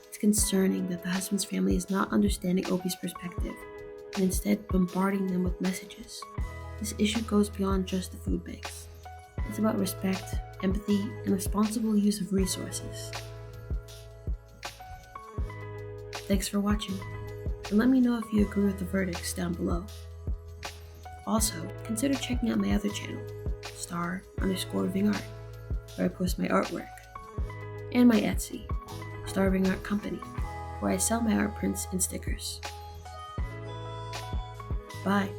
Speaker 1: It's concerning that the husband's family is not understanding OP's perspective and instead bombarding them with messages. This issue goes beyond just the food banks. It's about respect, empathy, and responsible use of resources. Thanks for watching, and let me know if you agree with the verdicts down below. Also, consider checking out my other channel, Star_Vingart, where I post my artwork, and my Etsy, StarVingartCompany, where I sell my art prints and stickers. Bye.